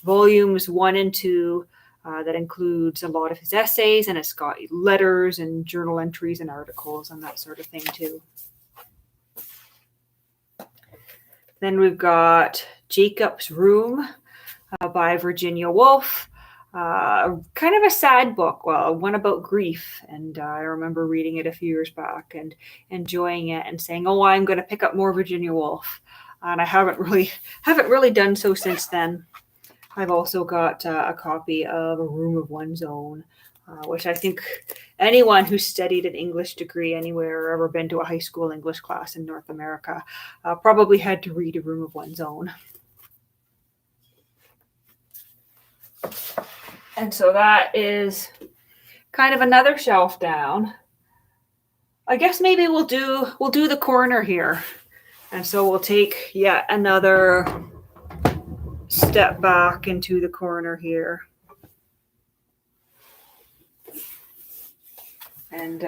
volumes 1 and 2 that includes a lot of his essays, and it's got letters and journal entries and articles and that sort of thing too. Then we've got Jacob's Room by Virginia Woolf. Kind of a sad book, one about grief, and I remember reading it a few years back and enjoying it and saying, "Oh, I'm going to pick up more Virginia Woolf," and I haven't really done so since then. I've also got a copy of A Room of One's Own, which I think anyone who's studied an English degree anywhere or ever been to a high school English class in North America probably had to read A Room of One's Own. And so that is kind of another shelf down. I guess maybe we'll do the corner here. And so we'll take yet another step back into the corner here. And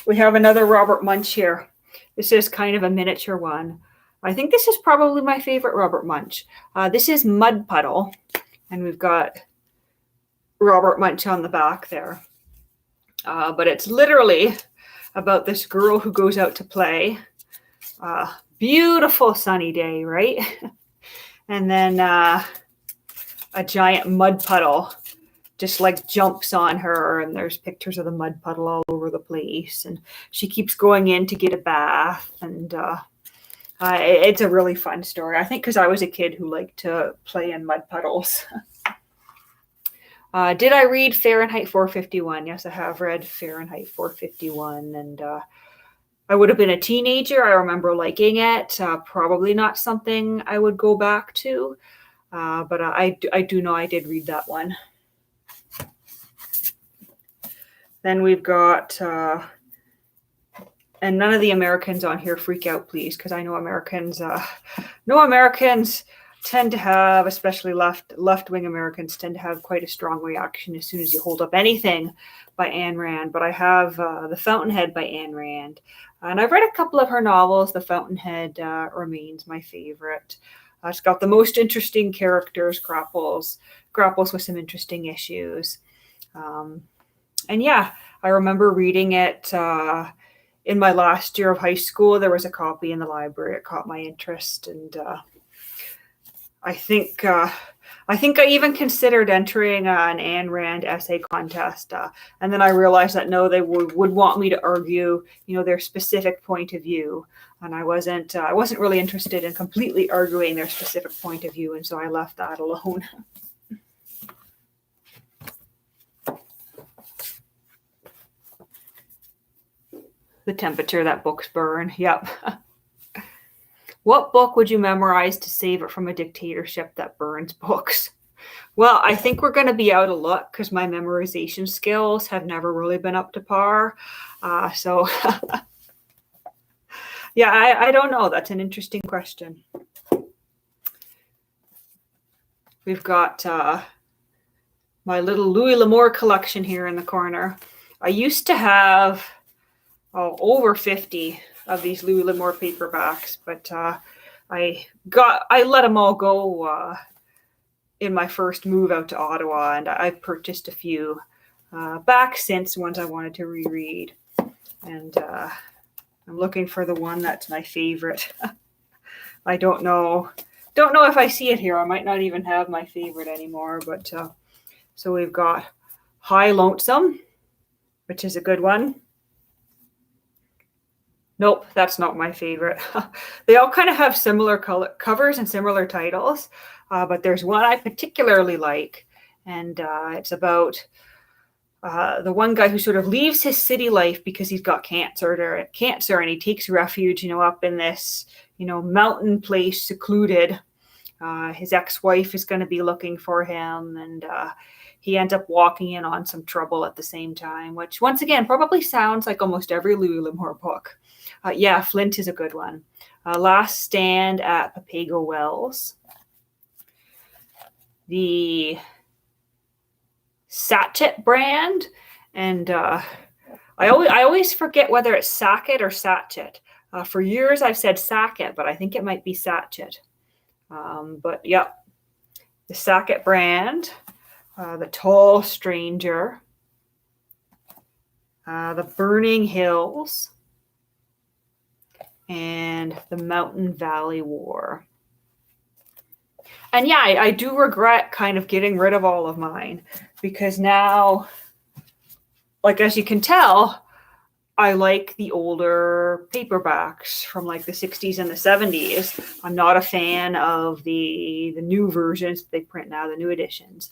we have another Robert Munch here. This is kind of a miniature one. I think this is probably my favorite Robert Munch. This is Mud Puddle. And we've got Robert Munch on the back there. But it's literally about this girl who goes out to play. Beautiful sunny day, right? And then a giant mud puddle just like jumps on her, and there's pictures of the mud puddle all over the place. And she keeps going in to get a bath, and it's a really fun story. I think because I was a kid who liked to play in mud puddles. Did I read Fahrenheit 451? Yes, I have read Fahrenheit 451, and I would have been a teenager. I remember liking it. Probably not something I would go back to, but I do know I did read that one. Then we've got, and none of the Americans on here freak out, please, because I know Americans tend to have, especially left-wing Americans, tend to have quite a strong reaction as soon as you hold up anything by Ayn Rand. But I have The Fountainhead by Ayn Rand. And I've read a couple of her novels. The Fountainhead remains my favorite. It's got the most interesting characters, grapples with some interesting issues. And yeah, I remember reading it in my last year of high school. There was a copy in the library. It caught my interest, and I think I even considered entering an Ayn Rand essay contest, and then I realized that no, they would want me to argue, their specific point of view, and I wasn't really interested in completely arguing their specific point of view, and so I left that alone. The temperature that books burn. Yep. What book would you memorize to save it from a dictatorship that burns books? Well, I think we're going to be out of luck because my memorization skills have never really been up to par. So, yeah, I don't know. That's an interesting question. We've got my little Louis L'Amour collection here in the corner. I used to have over 50 of these Louis L'Amour paperbacks, but I let them all go in my first move out to Ottawa, and I've purchased a few back since, ones I wanted to reread, and I'm looking for the one that's my favorite. I don't know if I see it here. I might not even have my favorite anymore, but so we've got High Lonesome, which is a good one. Nope, that's not my favorite. They all kind of have similar covers and similar titles, but there's one I particularly like, and it's about the one guy who sort of leaves his city life because he's got cancer, and he takes refuge, up in this, mountain place, secluded. His ex-wife is going to be looking for him, and he ends up walking in on some trouble at the same time, which once again probably sounds like almost every Louis L'Amour book. Yeah, Flint is a good one. Last Stand at Papago Wells. The Satchet brand, and I always forget whether it's Sackett or Satchet. For years I've said Sackett, but I think it might be Satchet. But yep, the Sackett brand, The Tall Stranger, The Burning Hills, and The Mountain Valley War. And yeah, I do regret kind of getting rid of all of mine, because now, like, as you can tell, I like the older paperbacks from like the 60s and the 70s. I'm not a fan of the new versions they print now, the new editions.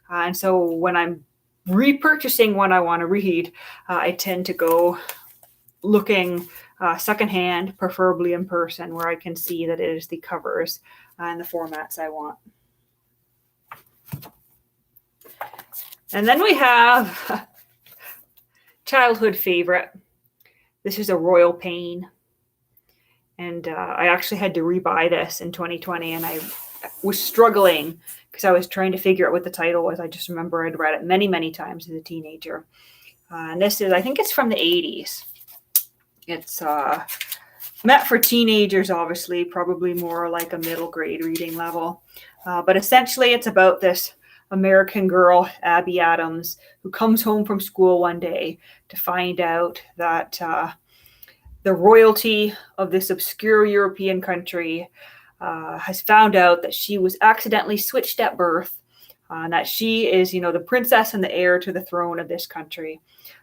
And so when I'm repurchasing one I want to read, I tend to go looking secondhand, preferably in person, where I can see that it is the covers and the formats I want. And then we have childhood favorite. This is A Royal Pain. And I actually had to rebuy this in 2020, and I was struggling because I was trying to figure out what the title was. I just remember I'd read it many, many times as a teenager. And this is, I think it's from the 80s. It's meant for teenagers, obviously, probably more like a middle grade reading level. But essentially, it's about this American girl, Abby Adams, who comes home from school one day to find out that the royalty of this obscure European country has found out that she was accidentally switched at birth, and that she is, the princess and the heir to the throne of this country.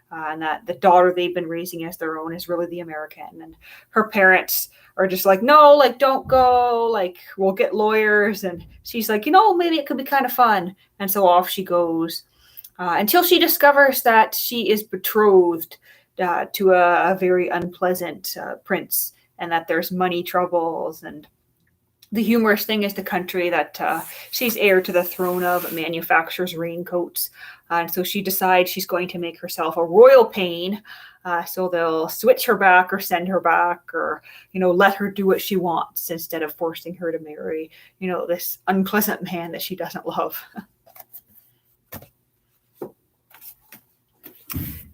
And that the daughter they've been raising as their own is really the American. And her parents are just like, no, like, don't go, like, we'll get lawyers. And she's like, maybe it could be kind of fun. And so off she goes until she discovers that she is betrothed to a very unpleasant prince, and that there's money troubles. And the humorous thing is the country that she's heir to the throne of manufactures raincoats. And so she decides she's going to make herself a royal pain. So they'll switch her back or send her back, or, let her do what she wants instead of forcing her to marry, this unpleasant man that she doesn't love.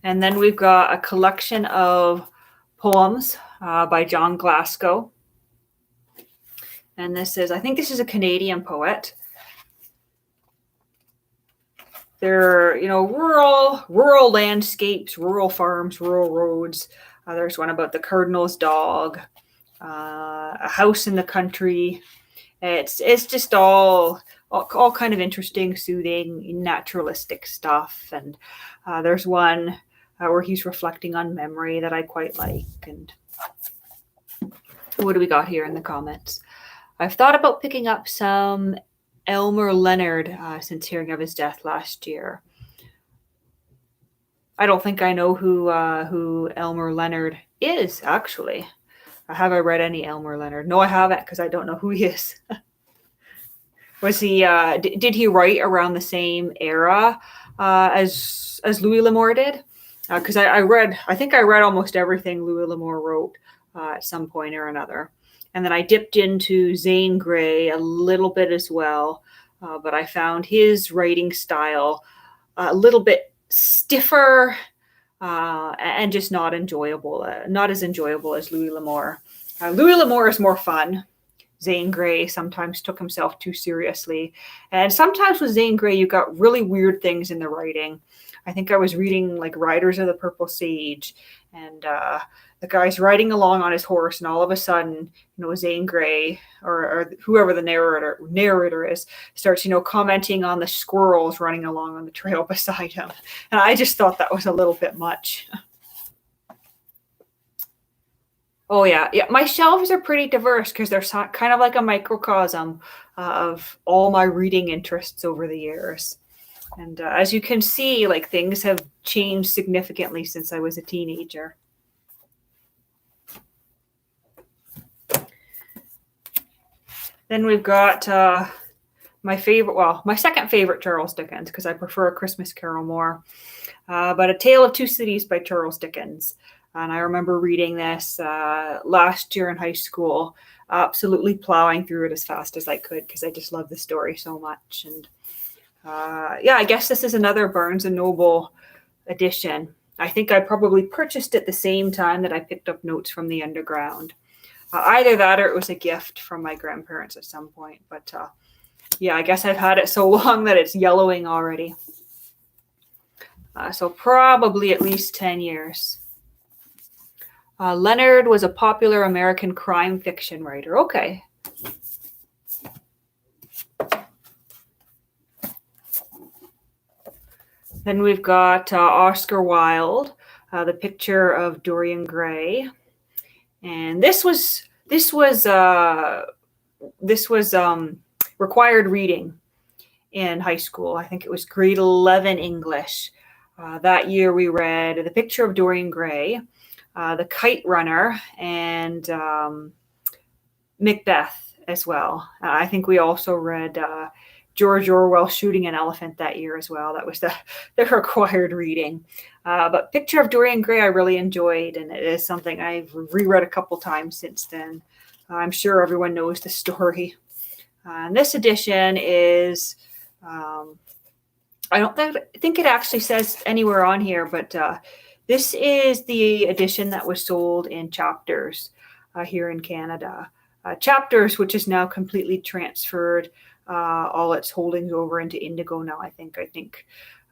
And then we've got a collection of poems by John Glasko. And I think this is a Canadian poet. They're, rural landscapes, rural farms, rural roads. There's one about the cardinal's dog, a house in the country. It's just all kind of interesting, soothing, naturalistic stuff. And there's one where he's reflecting on memory that I quite like. And what do we got here in the comments? I've thought about picking up some Elmer Leonard since hearing of his death last year. I don't think I know who Elmer Leonard is, actually. Have I read any Elmer Leonard? No, I haven't, because I don't know who he is. Was he? Did he write around the same era as Louis L'Amour did? Because I think I read almost everything Louis L'Amour wrote at some point or another. And then I dipped into Zane Grey a little bit as well, but I found his writing style a little bit stiffer and just not enjoyable, not as enjoyable as Louis L'Amour. Louis L'Amour is more fun. Zane Grey sometimes took himself too seriously. And sometimes with Zane Grey, you got really weird things in the writing. I think I was reading like Riders of the Purple Sage, and the guy's riding along on his horse, and all of a sudden, Zane Grey or whoever the narrator is starts, commenting on the squirrels running along on the trail beside him. And I just thought that was a little bit much. Oh, yeah. My shelves are pretty diverse because they're kind of like a microcosm of all my reading interests over the years. And as you can see, things have changed significantly since I was a teenager. Then we've got my second favorite Charles Dickens, because I prefer A Christmas Carol more. But A Tale of Two Cities by Charles Dickens. And I remember reading this last year in high school, absolutely plowing through it as fast as I could because I just love the story so much. And I guess this is another Barnes & Noble edition. I think I probably purchased it the same time that I picked up Notes from the Underground. Either that or it was a gift from my grandparents at some point. But I guess I've had it so long that it's yellowing already. So probably at least 10 years. Leonard was a popular American crime fiction writer. Okay. Then we've got Oscar Wilde, The Picture of Dorian Gray. And this was required reading in high school. I think it was grade 11 English. That year we read The Picture of Dorian Gray, The Kite Runner, and Macbeth as well. I think we also read George Orwell Shooting an Elephant that year as well. That was the required reading. But Picture of Dorian Gray I really enjoyed, and it is something I've reread a couple times since then. I'm sure everyone knows the story. And this edition is, I don't think it actually says anywhere on here, but this is the edition that was sold in Chapters here in Canada. Chapters, which is now completely transferred all its holdings over into Indigo now, I think.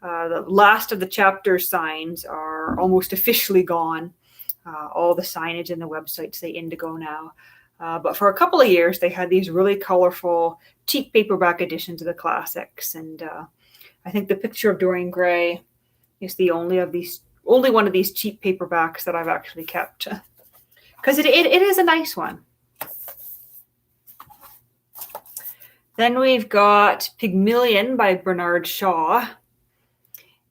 The last of the Chapters signs are almost officially gone. All the signage and the website say Indigo now. But for a couple of years, they had these really colorful, cheap paperback editions of the classics. And I think The Picture of Dorian Gray is the only one of these cheap paperbacks that I've actually kept. Because it is a nice one. Then we've got Pygmillion by Bernard Shaw.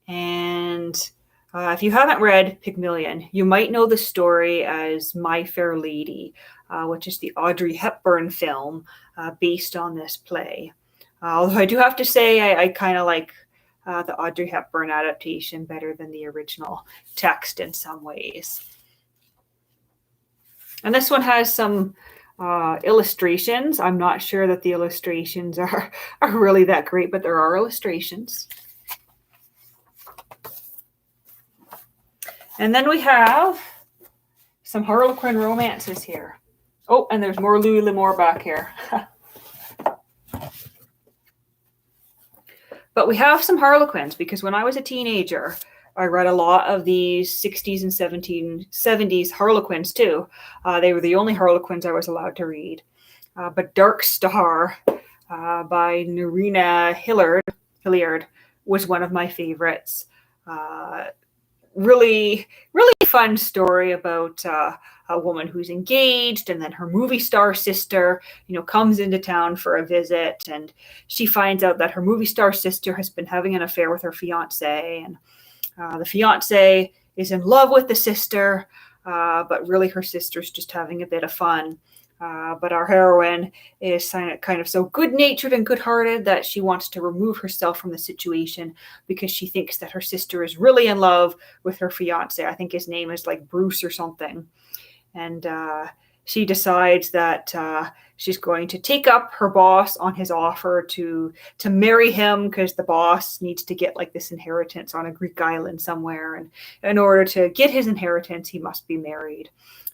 And If you haven't read Pygmillion, you might know the story as My Fair Lady, which is the Audrey Hepburn film based on this play. Although I do have to say I kind of like the Audrey Hepburn adaptation better than the original text in some ways. And this one has some illustrations. I'm not sure that the illustrations are really that great, but there are illustrations. And then we have some Harlequin romances here. Oh, and there's more Louis L'Amour back here. But we have some Harlequins because when I was a teenager, I read a lot of these 60s and 70s Harlequins too. They were the only Harlequins I was allowed to read. But Dark Star by Nerina Hilliard was one of my favorites. Really fun story about a woman who's engaged, and then her movie star sister, comes into town for a visit, and she finds out that her movie star sister has been having an affair with her fiance, and the fiance is in love with the sister, but really her sister's just having a bit of fun. But our heroine is kind of so good-natured and good-hearted that she wants to remove herself from the situation because she thinks that her sister is really in love with her fiance. I think his name is like Bruce or something. And she decides that she's going to take up her boss on his offer to marry him because the boss needs to get like this inheritance on a Greek island somewhere. And in order to get his inheritance, he must be married.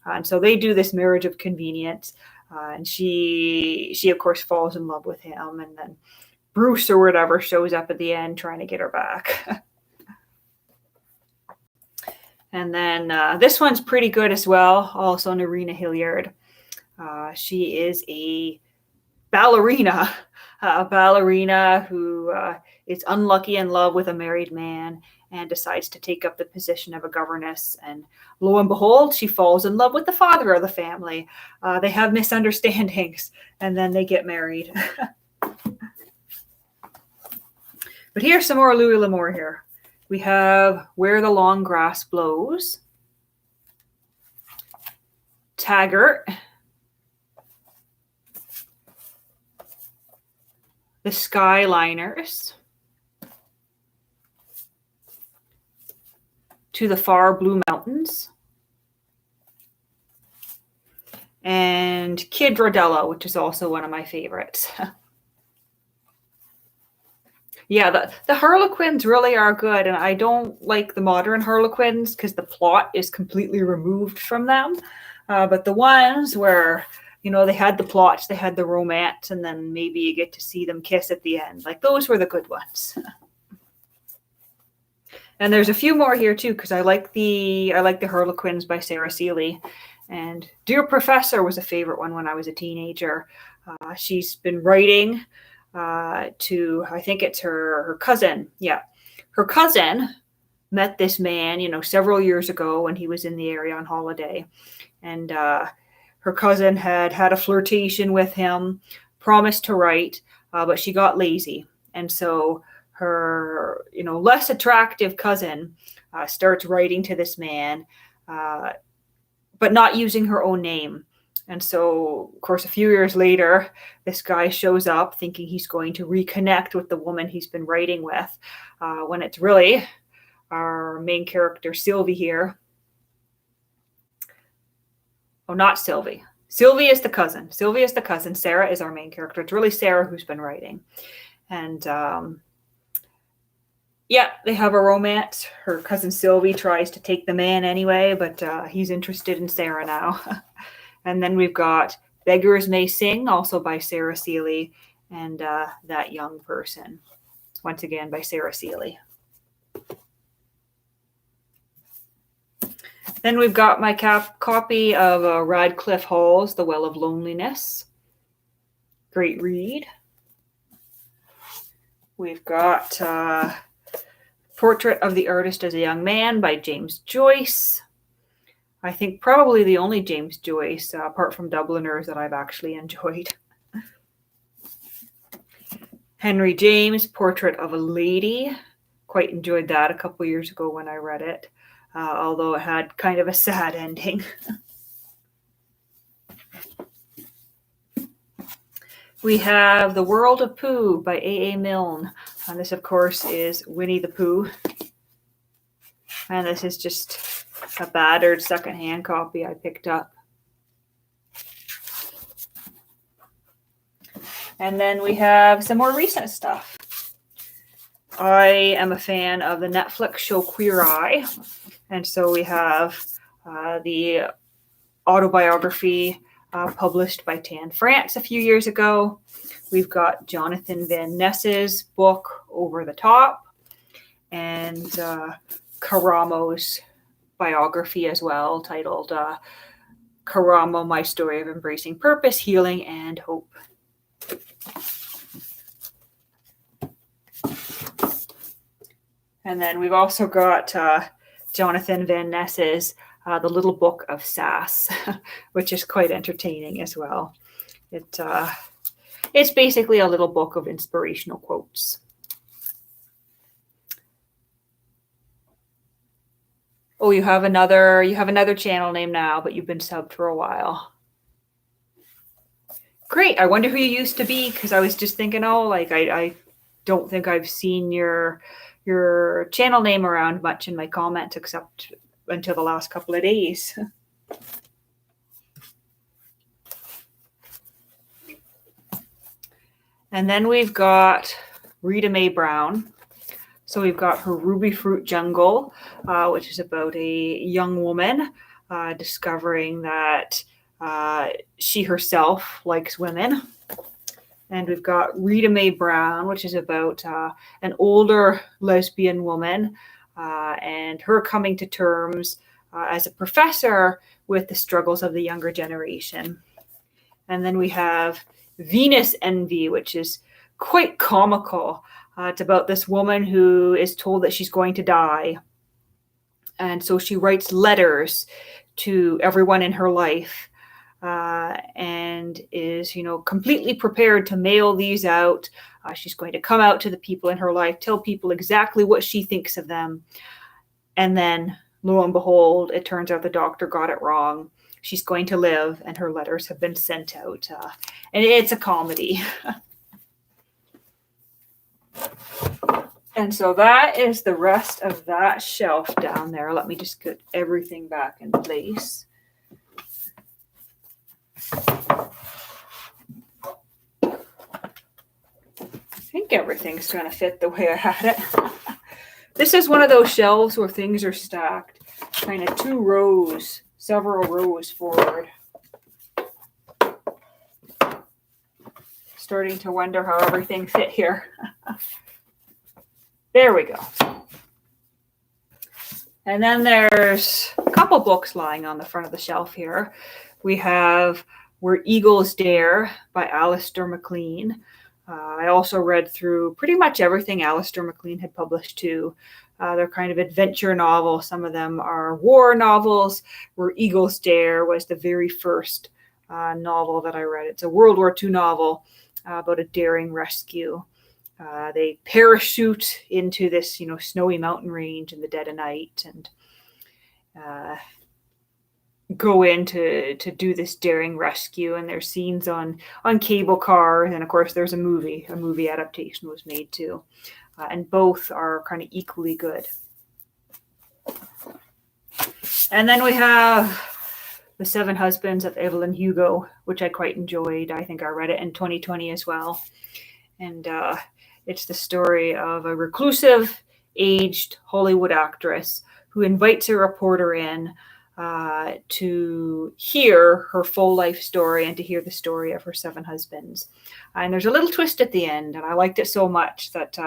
And so they do this marriage of convenience. And she of course falls in love with him. And then Bruce or whatever shows up at the end trying to get her back. And then this one's pretty good as well. Also Nerina Hilliard. She is a ballerina who is unlucky in love with a married man and decides to take up the position of a governess. And lo and behold, she falls in love with the father of the family. They have misunderstandings, and then they get married. But here's some more Louis L'Amour here. We have Where the Long Grass Blows, Taggart, The Skyliners, To the Far Blue Mountains, and Kid Rodella, which is also one of my favorites. Yeah, the Harlequins really are good, and I don't like the modern Harlequins because the plot is completely removed from them. But the ones where, they had the plots, they had the romance, and then maybe you get to see them kiss at the end. Like, those were the good ones. And there's a few more here too, because I like the Harlequins by Sarah Seeley. And Dear Professor was a favorite one when I was a teenager. She's been writing to, I think it's her cousin. Yeah. Her cousin met this man, several years ago when he was in the area on holiday. And her cousin had a flirtation with him, promised to write, but she got lazy. And so her, less attractive cousin starts writing to this man, but not using her own name. And so, of course, a few years later, this guy shows up thinking he's going to reconnect with the woman he's been writing with, when it's really our main character, Sylvie, here. Oh, not Sylvie. Sylvie is the cousin. Sarah is our main character. It's really Sarah who's been writing. And yeah, they have a romance. Her cousin Sylvie tries to take the man anyway, but he's interested in Sarah now. And then we've got Beggars May Sing, also by Sarah Seeley, and That Young Person, once again by Sarah Seeley. Then we've got my copy of Radcliffe Hall's The Well of Loneliness. Great read. We've got Portrait of the Artist as a Young Man by James Joyce. I think probably the only James Joyce, apart from Dubliners, that I've actually enjoyed. Henry James, Portrait of a Lady. Of quite enjoyed that a couple years ago when I read it, although it had kind of a sad ending. We have The World of Poo by Aa Milne. And this, of course, is Winnie the Pooh. And this is just a battered secondhand copy I picked up. And then we have some more recent stuff. I am a fan of the Netflix show Queer Eye. And so we have the autobiography published by Tan France a few years ago. We've got Jonathan Van Ness's book Over the Top, and Karamo's biography as well, titled Karamo, My Story of Embracing Purpose, Healing, and Hope. And then we've also got Jonathan Van Ness's The Little Book of Sass, which is quite entertaining as well. It's basically a little book of inspirational quotes. Oh, you have another channel name now, but you've been subbed for a while. Great. I wonder who you used to be, because I was just thinking, I don't think I've seen your channel name around much in my comments, except until the last couple of days. And then we've got Rita Mae Brown. So we've got her Ruby Fruit Jungle, which is about a young woman discovering that she herself likes women. And we've got Rita Mae Brown, which is about an older lesbian woman and her coming to terms as a professor with the struggles of the younger generation. And then we have Venus Envy, which is quite comical. It's about this woman who is told that she's going to die. And so she writes letters to everyone in her life and is, completely prepared to mail these out. She's going to come out to the people in her life, tell people exactly what she thinks of them. And then, lo and behold, it turns out the doctor got it wrong. She's going to live, and her letters have been sent out. And it's a comedy. And so that is the rest of that shelf down there. Let me just get everything back in place. I think everything's going to fit the way I had it. This is one of those shelves where things are stacked kind of several rows forward. Starting to wonder how everything fit here. There we go. And then there's a couple books lying on the front of the shelf here. We have Where Eagles Dare by Alistair MacLean. I also read through pretty much everything Alistair MacLean had published too. They're kind of adventure novels. Some of them are war novels. Where Eagles Dare was the very first novel that I read. It's a World War II novel about a daring rescue. They parachute into this, snowy mountain range in the dead of night and go in to do this daring rescue. And there's scenes on cable cars. And of course, there's a movie adaptation was made too. And both are kind of equally good. And then we have The Seven Husbands of Evelyn Hugo, which I quite enjoyed. I think I read it in 2020 as well. And it's the story of a reclusive, aged Hollywood actress who invites a reporter in to hear her full life story and to hear the story of her seven husbands. And there's a little twist at the end, and I liked it so much that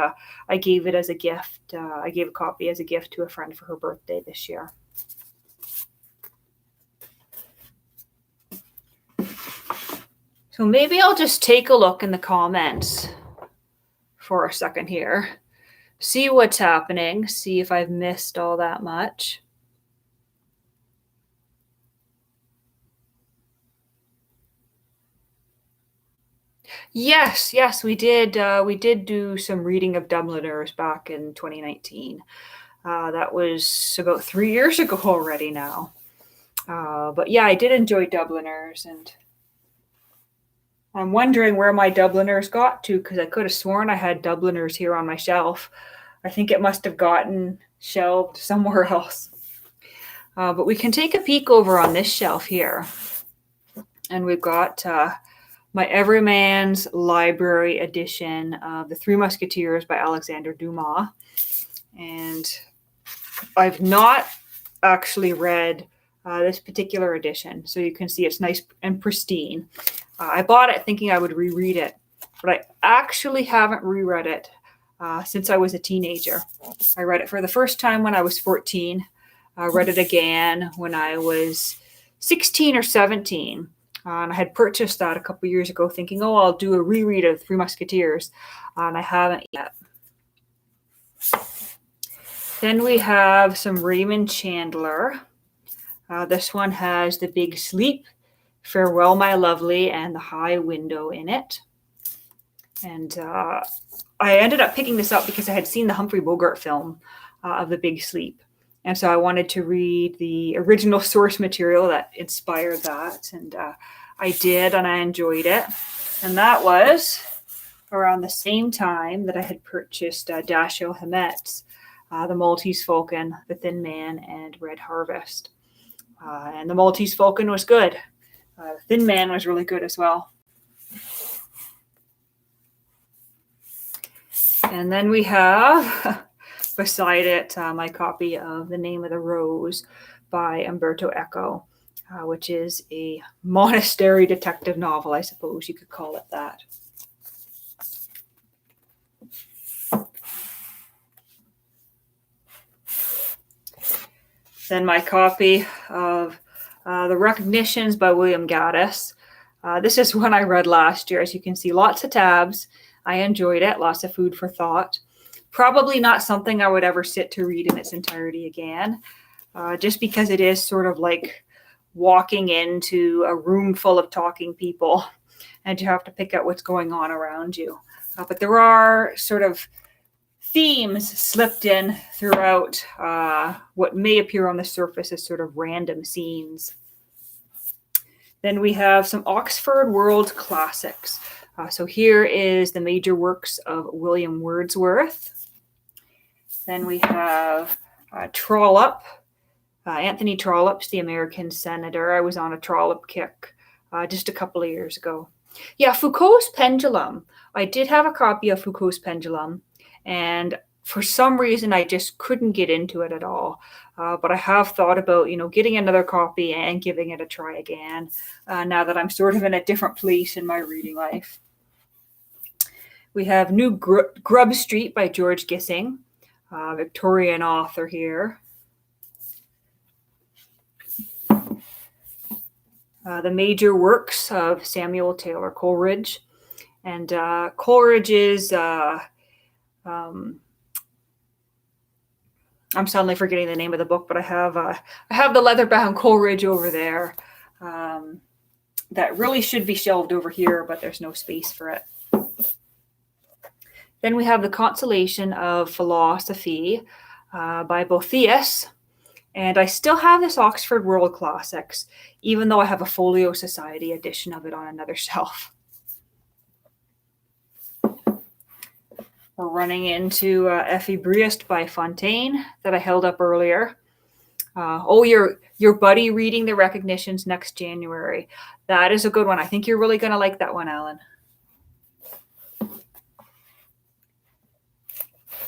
I gave it as a gift. I gave a copy as a gift to a friend for her birthday this year. So maybe I'll just take a look in the comments for a second here, see what's happening, see if I've missed all that much. Yes, we did. We did do some reading of Dubliners back in 2019. That was about 3 years ago already now. But yeah, I did enjoy Dubliners, and I'm wondering where my Dubliners got to, because I could have sworn I had Dubliners here on my shelf. I think it must have gotten shelved somewhere else. But we can take a peek over on this shelf here. And we've got my Everyman's Library edition of The Three Musketeers by Alexander Dumas. And I've not actually read this particular edition, so you can see it's nice and pristine. I bought it thinking I would reread it, but I actually haven't reread it since I was a teenager. I read it for the first time when I was 14. I read it again when I was 16 or 17. And I had purchased that a couple years ago thinking, oh, I'll do a reread of Three Musketeers. And I haven't yet. Then we have some Raymond Chandler. This one has The Big Sleep, Farewell, My Lovely, and The High Window in it. And I ended up picking this up because I had seen the Humphrey Bogart film of The Big Sleep. And so I wanted to read the original source material that inspired that. And I did, and I enjoyed it. And that was around the same time that I had purchased Dashiell Hammett's The Maltese Falcon, The Thin Man, and Red Harvest. And The Maltese Falcon was good. Thin Man was really good as well. And then we have, beside it, my copy of The Name of the Rose by Umberto Eco, which is a monastery detective novel, I suppose you could call it that. Then my copy of The Recognitions by William Gaddis. This is one I read last year. As you can see, lots of tabs. I enjoyed it. Lots of food for thought. Probably not something I would ever sit to read in its entirety again, just because it is sort of like walking into a room full of talking people and you have to pick out what's going on around you. But there are sort of themes slipped in throughout what may appear on the surface as sort of random scenes. Then we have some Oxford World Classics. So here is the major works of William Wordsworth. Then we have Trollope, Anthony Trollope's The American Senator. I was on a Trollope kick just a couple of years ago. Yeah, Foucault's Pendulum. I did have a copy of Foucault's Pendulum, and for some reason I just couldn't get into it at all. But I have thought about, getting another copy and giving it a try again, now that I'm sort of in a different place in my reading life. We have New Grub Street by George Gissing, Victorian author here. The major works of Samuel Taylor Coleridge. And Coleridge is, I'm suddenly forgetting the name of the book, but I have the leather-bound Coleridge over there that really should be shelved over here, but there's no space for it. Then we have The Consolation of Philosophy by Boethius. And I still have this Oxford World Classics, even though I have a Folio Society edition of it on another shelf. We're running into Effie Briest by Fontaine that I held up earlier. Your buddy reading The Recognitions next January. That is a good one. I think you're really going to like that one, Alan.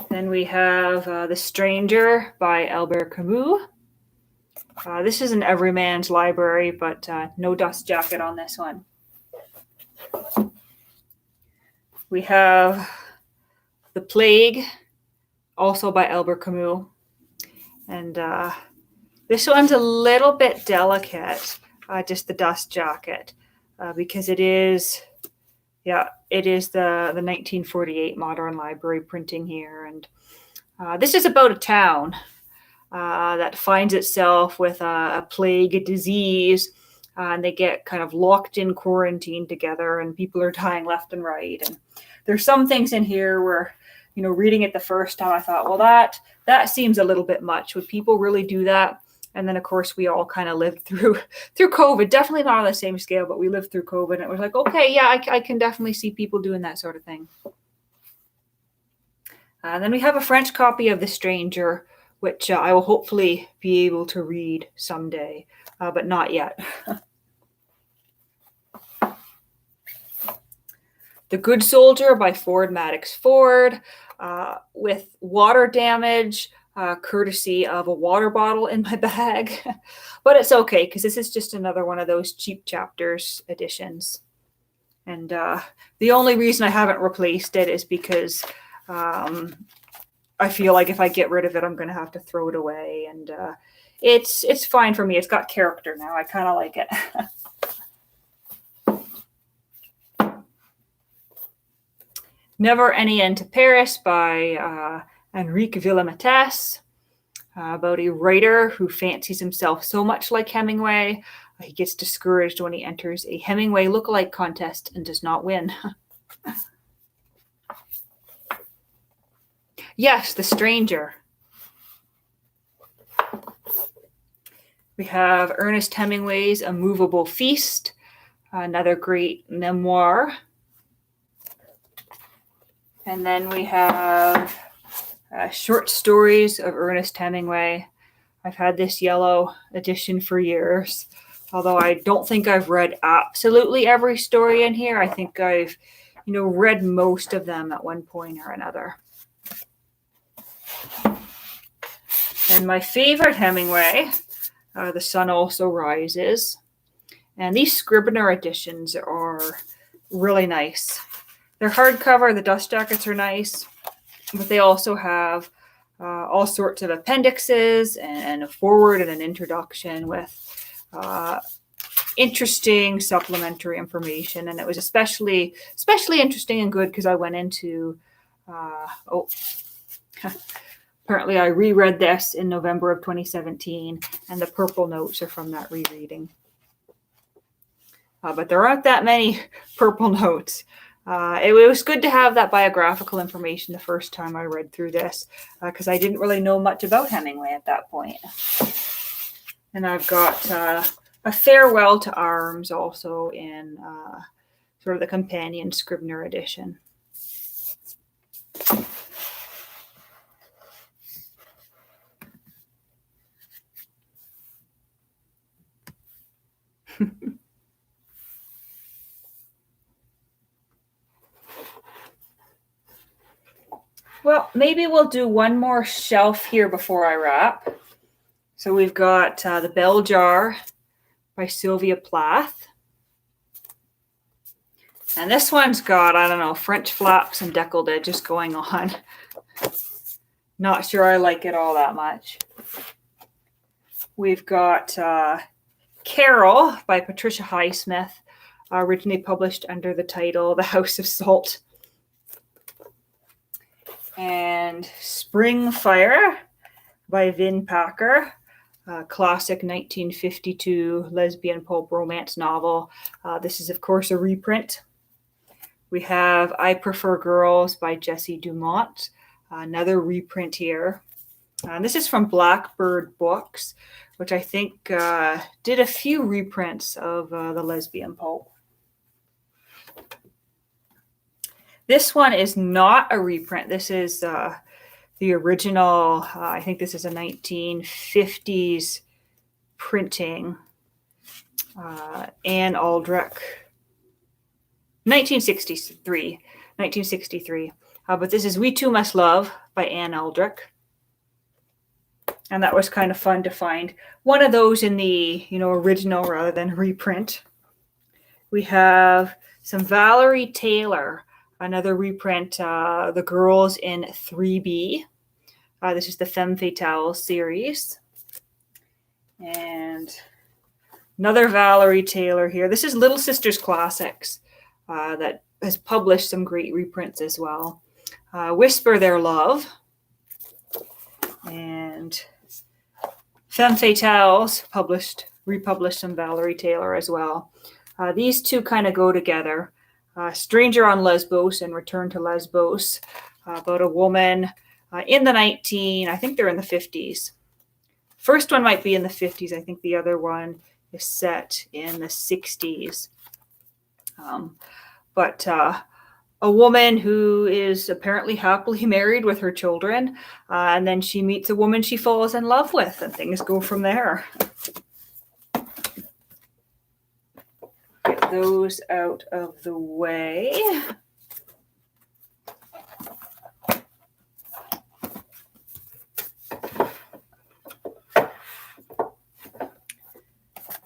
Then we have The Stranger by Albert Camus. This is an Everyman's Library, but no dust jacket on this one. We have The Plague, also by Albert Camus. And this one's a little bit delicate, just the dust jacket, because it is the 1948 Modern Library printing here. And this is about a town that finds itself with a plague, a disease and they get kind of locked in quarantine together, and people are dying left and right. And there's some things in here where, reading it the first time, I thought, well, that seems a little bit much. Would people really do that? And then, of course, we all kind of lived through COVID. Definitely not on the same scale, but we lived through COVID. And it was like, okay, yeah, I can definitely see people doing that sort of thing. Then we have a French copy of The Stranger, which I will hopefully be able to read someday, but not yet. The Good Soldier by Ford Madox Ford, with water damage, courtesy of a water bottle in my bag. But it's okay, because this is just another one of those cheap chapters editions. And the only reason I haven't replaced it is because I feel like if I get rid of it, I'm going to have to throw it away. And it's fine for me. It's got character now. I kind of like it. Never Any End to Paris by Enrique Villamates, about a writer who fancies himself so much like Hemingway, he gets discouraged when he enters a Hemingway lookalike contest and does not win. Yes, The Stranger. We have Ernest Hemingway's A Movable Feast, another great memoir. And then we have short stories of Ernest Hemingway. I've had this yellow edition for years, although I don't think I've read absolutely every story in here. I think I've, read most of them at one point or another. And my favorite Hemingway, The Sun Also Rises. And these Scribner editions are really nice. They're hardcover. The dust jackets are nice, but they also have all sorts of appendixes and a foreword and an introduction with interesting supplementary information. And it was especially interesting and good because I went into apparently I reread this in November of 2017, and the purple notes are from that rereading. But there aren't that many purple notes. It was good to have that biographical information the first time I read through this, because I didn't really know much about Hemingway at that point. And I've got a Farewell to Arms also in sort of the companion Scribner edition. Well, maybe we'll do one more shelf here before I wrap. So we've got The Bell Jar by Sylvia Plath. And this one's got, I don't know, French flaps and décolleté just going on. Not sure I like it all that much. We've got Carol by Patricia Highsmith, originally published under the title The House of Salt. And Spring Fire by Vin Packer, classic 1952 lesbian pulp romance novel. This is, of course, a reprint. We have I Prefer Girls by Jessie Dumont, another reprint here. This is from Blackbird Books, which I think did a few reprints of the lesbian pulp. This one is not a reprint. This is the original. I think this is a 1950s printing. Anne Aldrich. 1963. But this is We Two Must Love by Anne Aldrich. And that was kind of fun to find one of those in the, original rather than reprint. We have some Valerie Taylor, another reprint, The Girls in 3B. This is the Femme Fatale series. And another Valerie Taylor here. This is Little Sisters Classics that has published some great reprints as well. Whisper Their Love. And Femme Fatales published republished some Valerie Taylor as well. These two kind of go together. Stranger on Lesbos and Return to Lesbos, about a woman in the I think they're in the 50s. First one might be in the 50s. I think the other one is set in the 60s. But a woman who is apparently happily married with her children, and then she meets a woman she falls in love with, and things go from there. Get those out of the way.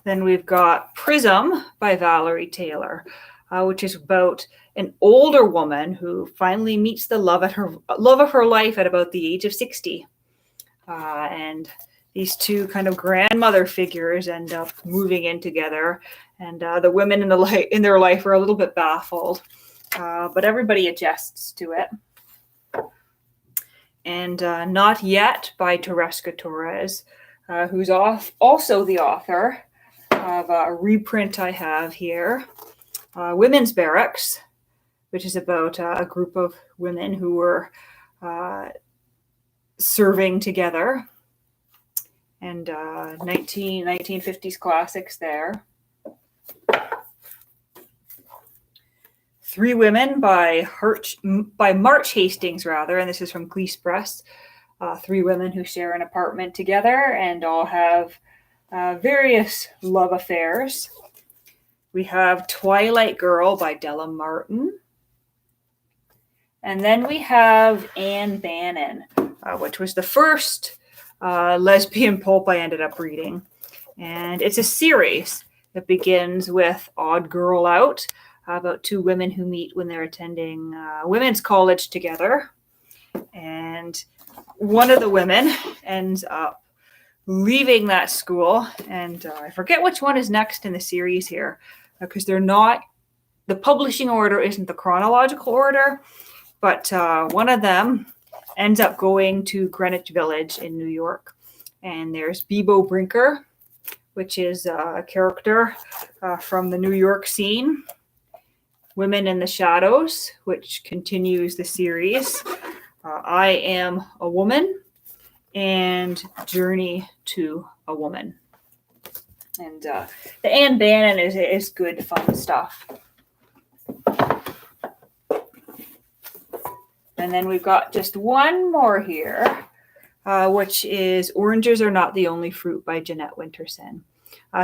Then we've got Prism by Valerie Taylor, which is about an older woman who finally meets the love of her life at about the age of 60. And these two kind of grandmother figures end up moving in together, and the women in their life are a little bit baffled, but everybody adjusts to it. And Not Yet by Teresca Torres, who's also the author of a reprint I have here, Women's Barracks, which is about a group of women who were serving together, and 1950s classics there. Three Women by March Hastings, and this is from Cleese Press. Three women who share an apartment together and all have various love affairs. We have Twilight Girl by Della Martin. And then we have Anne Bannon, which was the first lesbian pulp I ended up reading. And it's a series that begins with Odd Girl Out, about two women who meet when they're attending women's college together. And one of the women ends up leaving that school, and I forget which one is next in the series here, because they're not, the publishing order isn't the chronological order, but one of them ends up going to Greenwich Village in New York. And there's Bebo Brinker, which is a character from the New York scene. Women in the Shadows, which continues the series. I Am a Woman, and Journey to a Woman. And the Anne Bannon is good, fun stuff. And then we've got just one more here, which is Oranges Are Not the Only Fruit by Jeanette Winterson.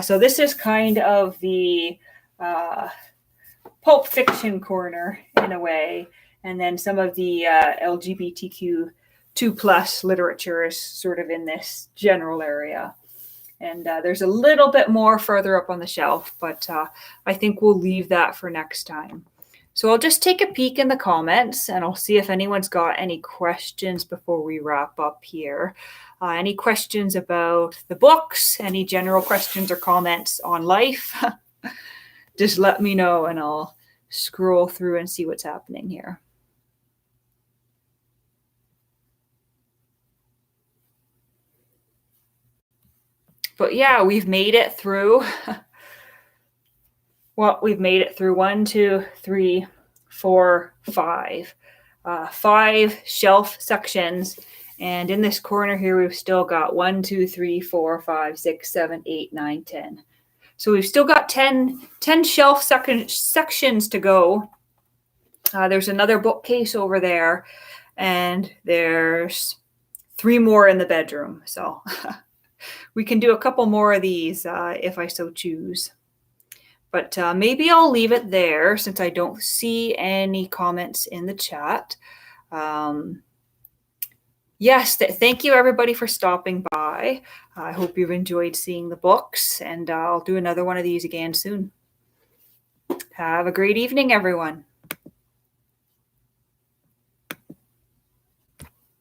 So this is kind of the pulp fiction corner in a way. And then some of the LGBTQ2+ literature is sort of in this general area. And there's a little bit more further up on the shelf, but I think we'll leave that for next time. So I'll just take a peek in the comments, and I'll see if anyone's got any questions before we wrap up here. Any questions about the books, any general questions or comments on life, just let me know and I'll scroll through and see what's happening here. But yeah, we've made it through. Well, we've made it through 1, 2, 3, 4, 5. 5 shelf sections. And in this corner here, we've still got 1, 2, 3, 4, 5, 6, 7, 8, 9, 10. So we've still got 10 shelf sections to go. There's another bookcase over there. And there's 3 more in the bedroom. So we can do a couple more of these if I so choose. But maybe I'll leave it there since I don't see any comments in the chat. Yes, thank you everybody for stopping by. I hope you've enjoyed seeing the books, and I'll do another one of these again soon. Have a great evening, everyone.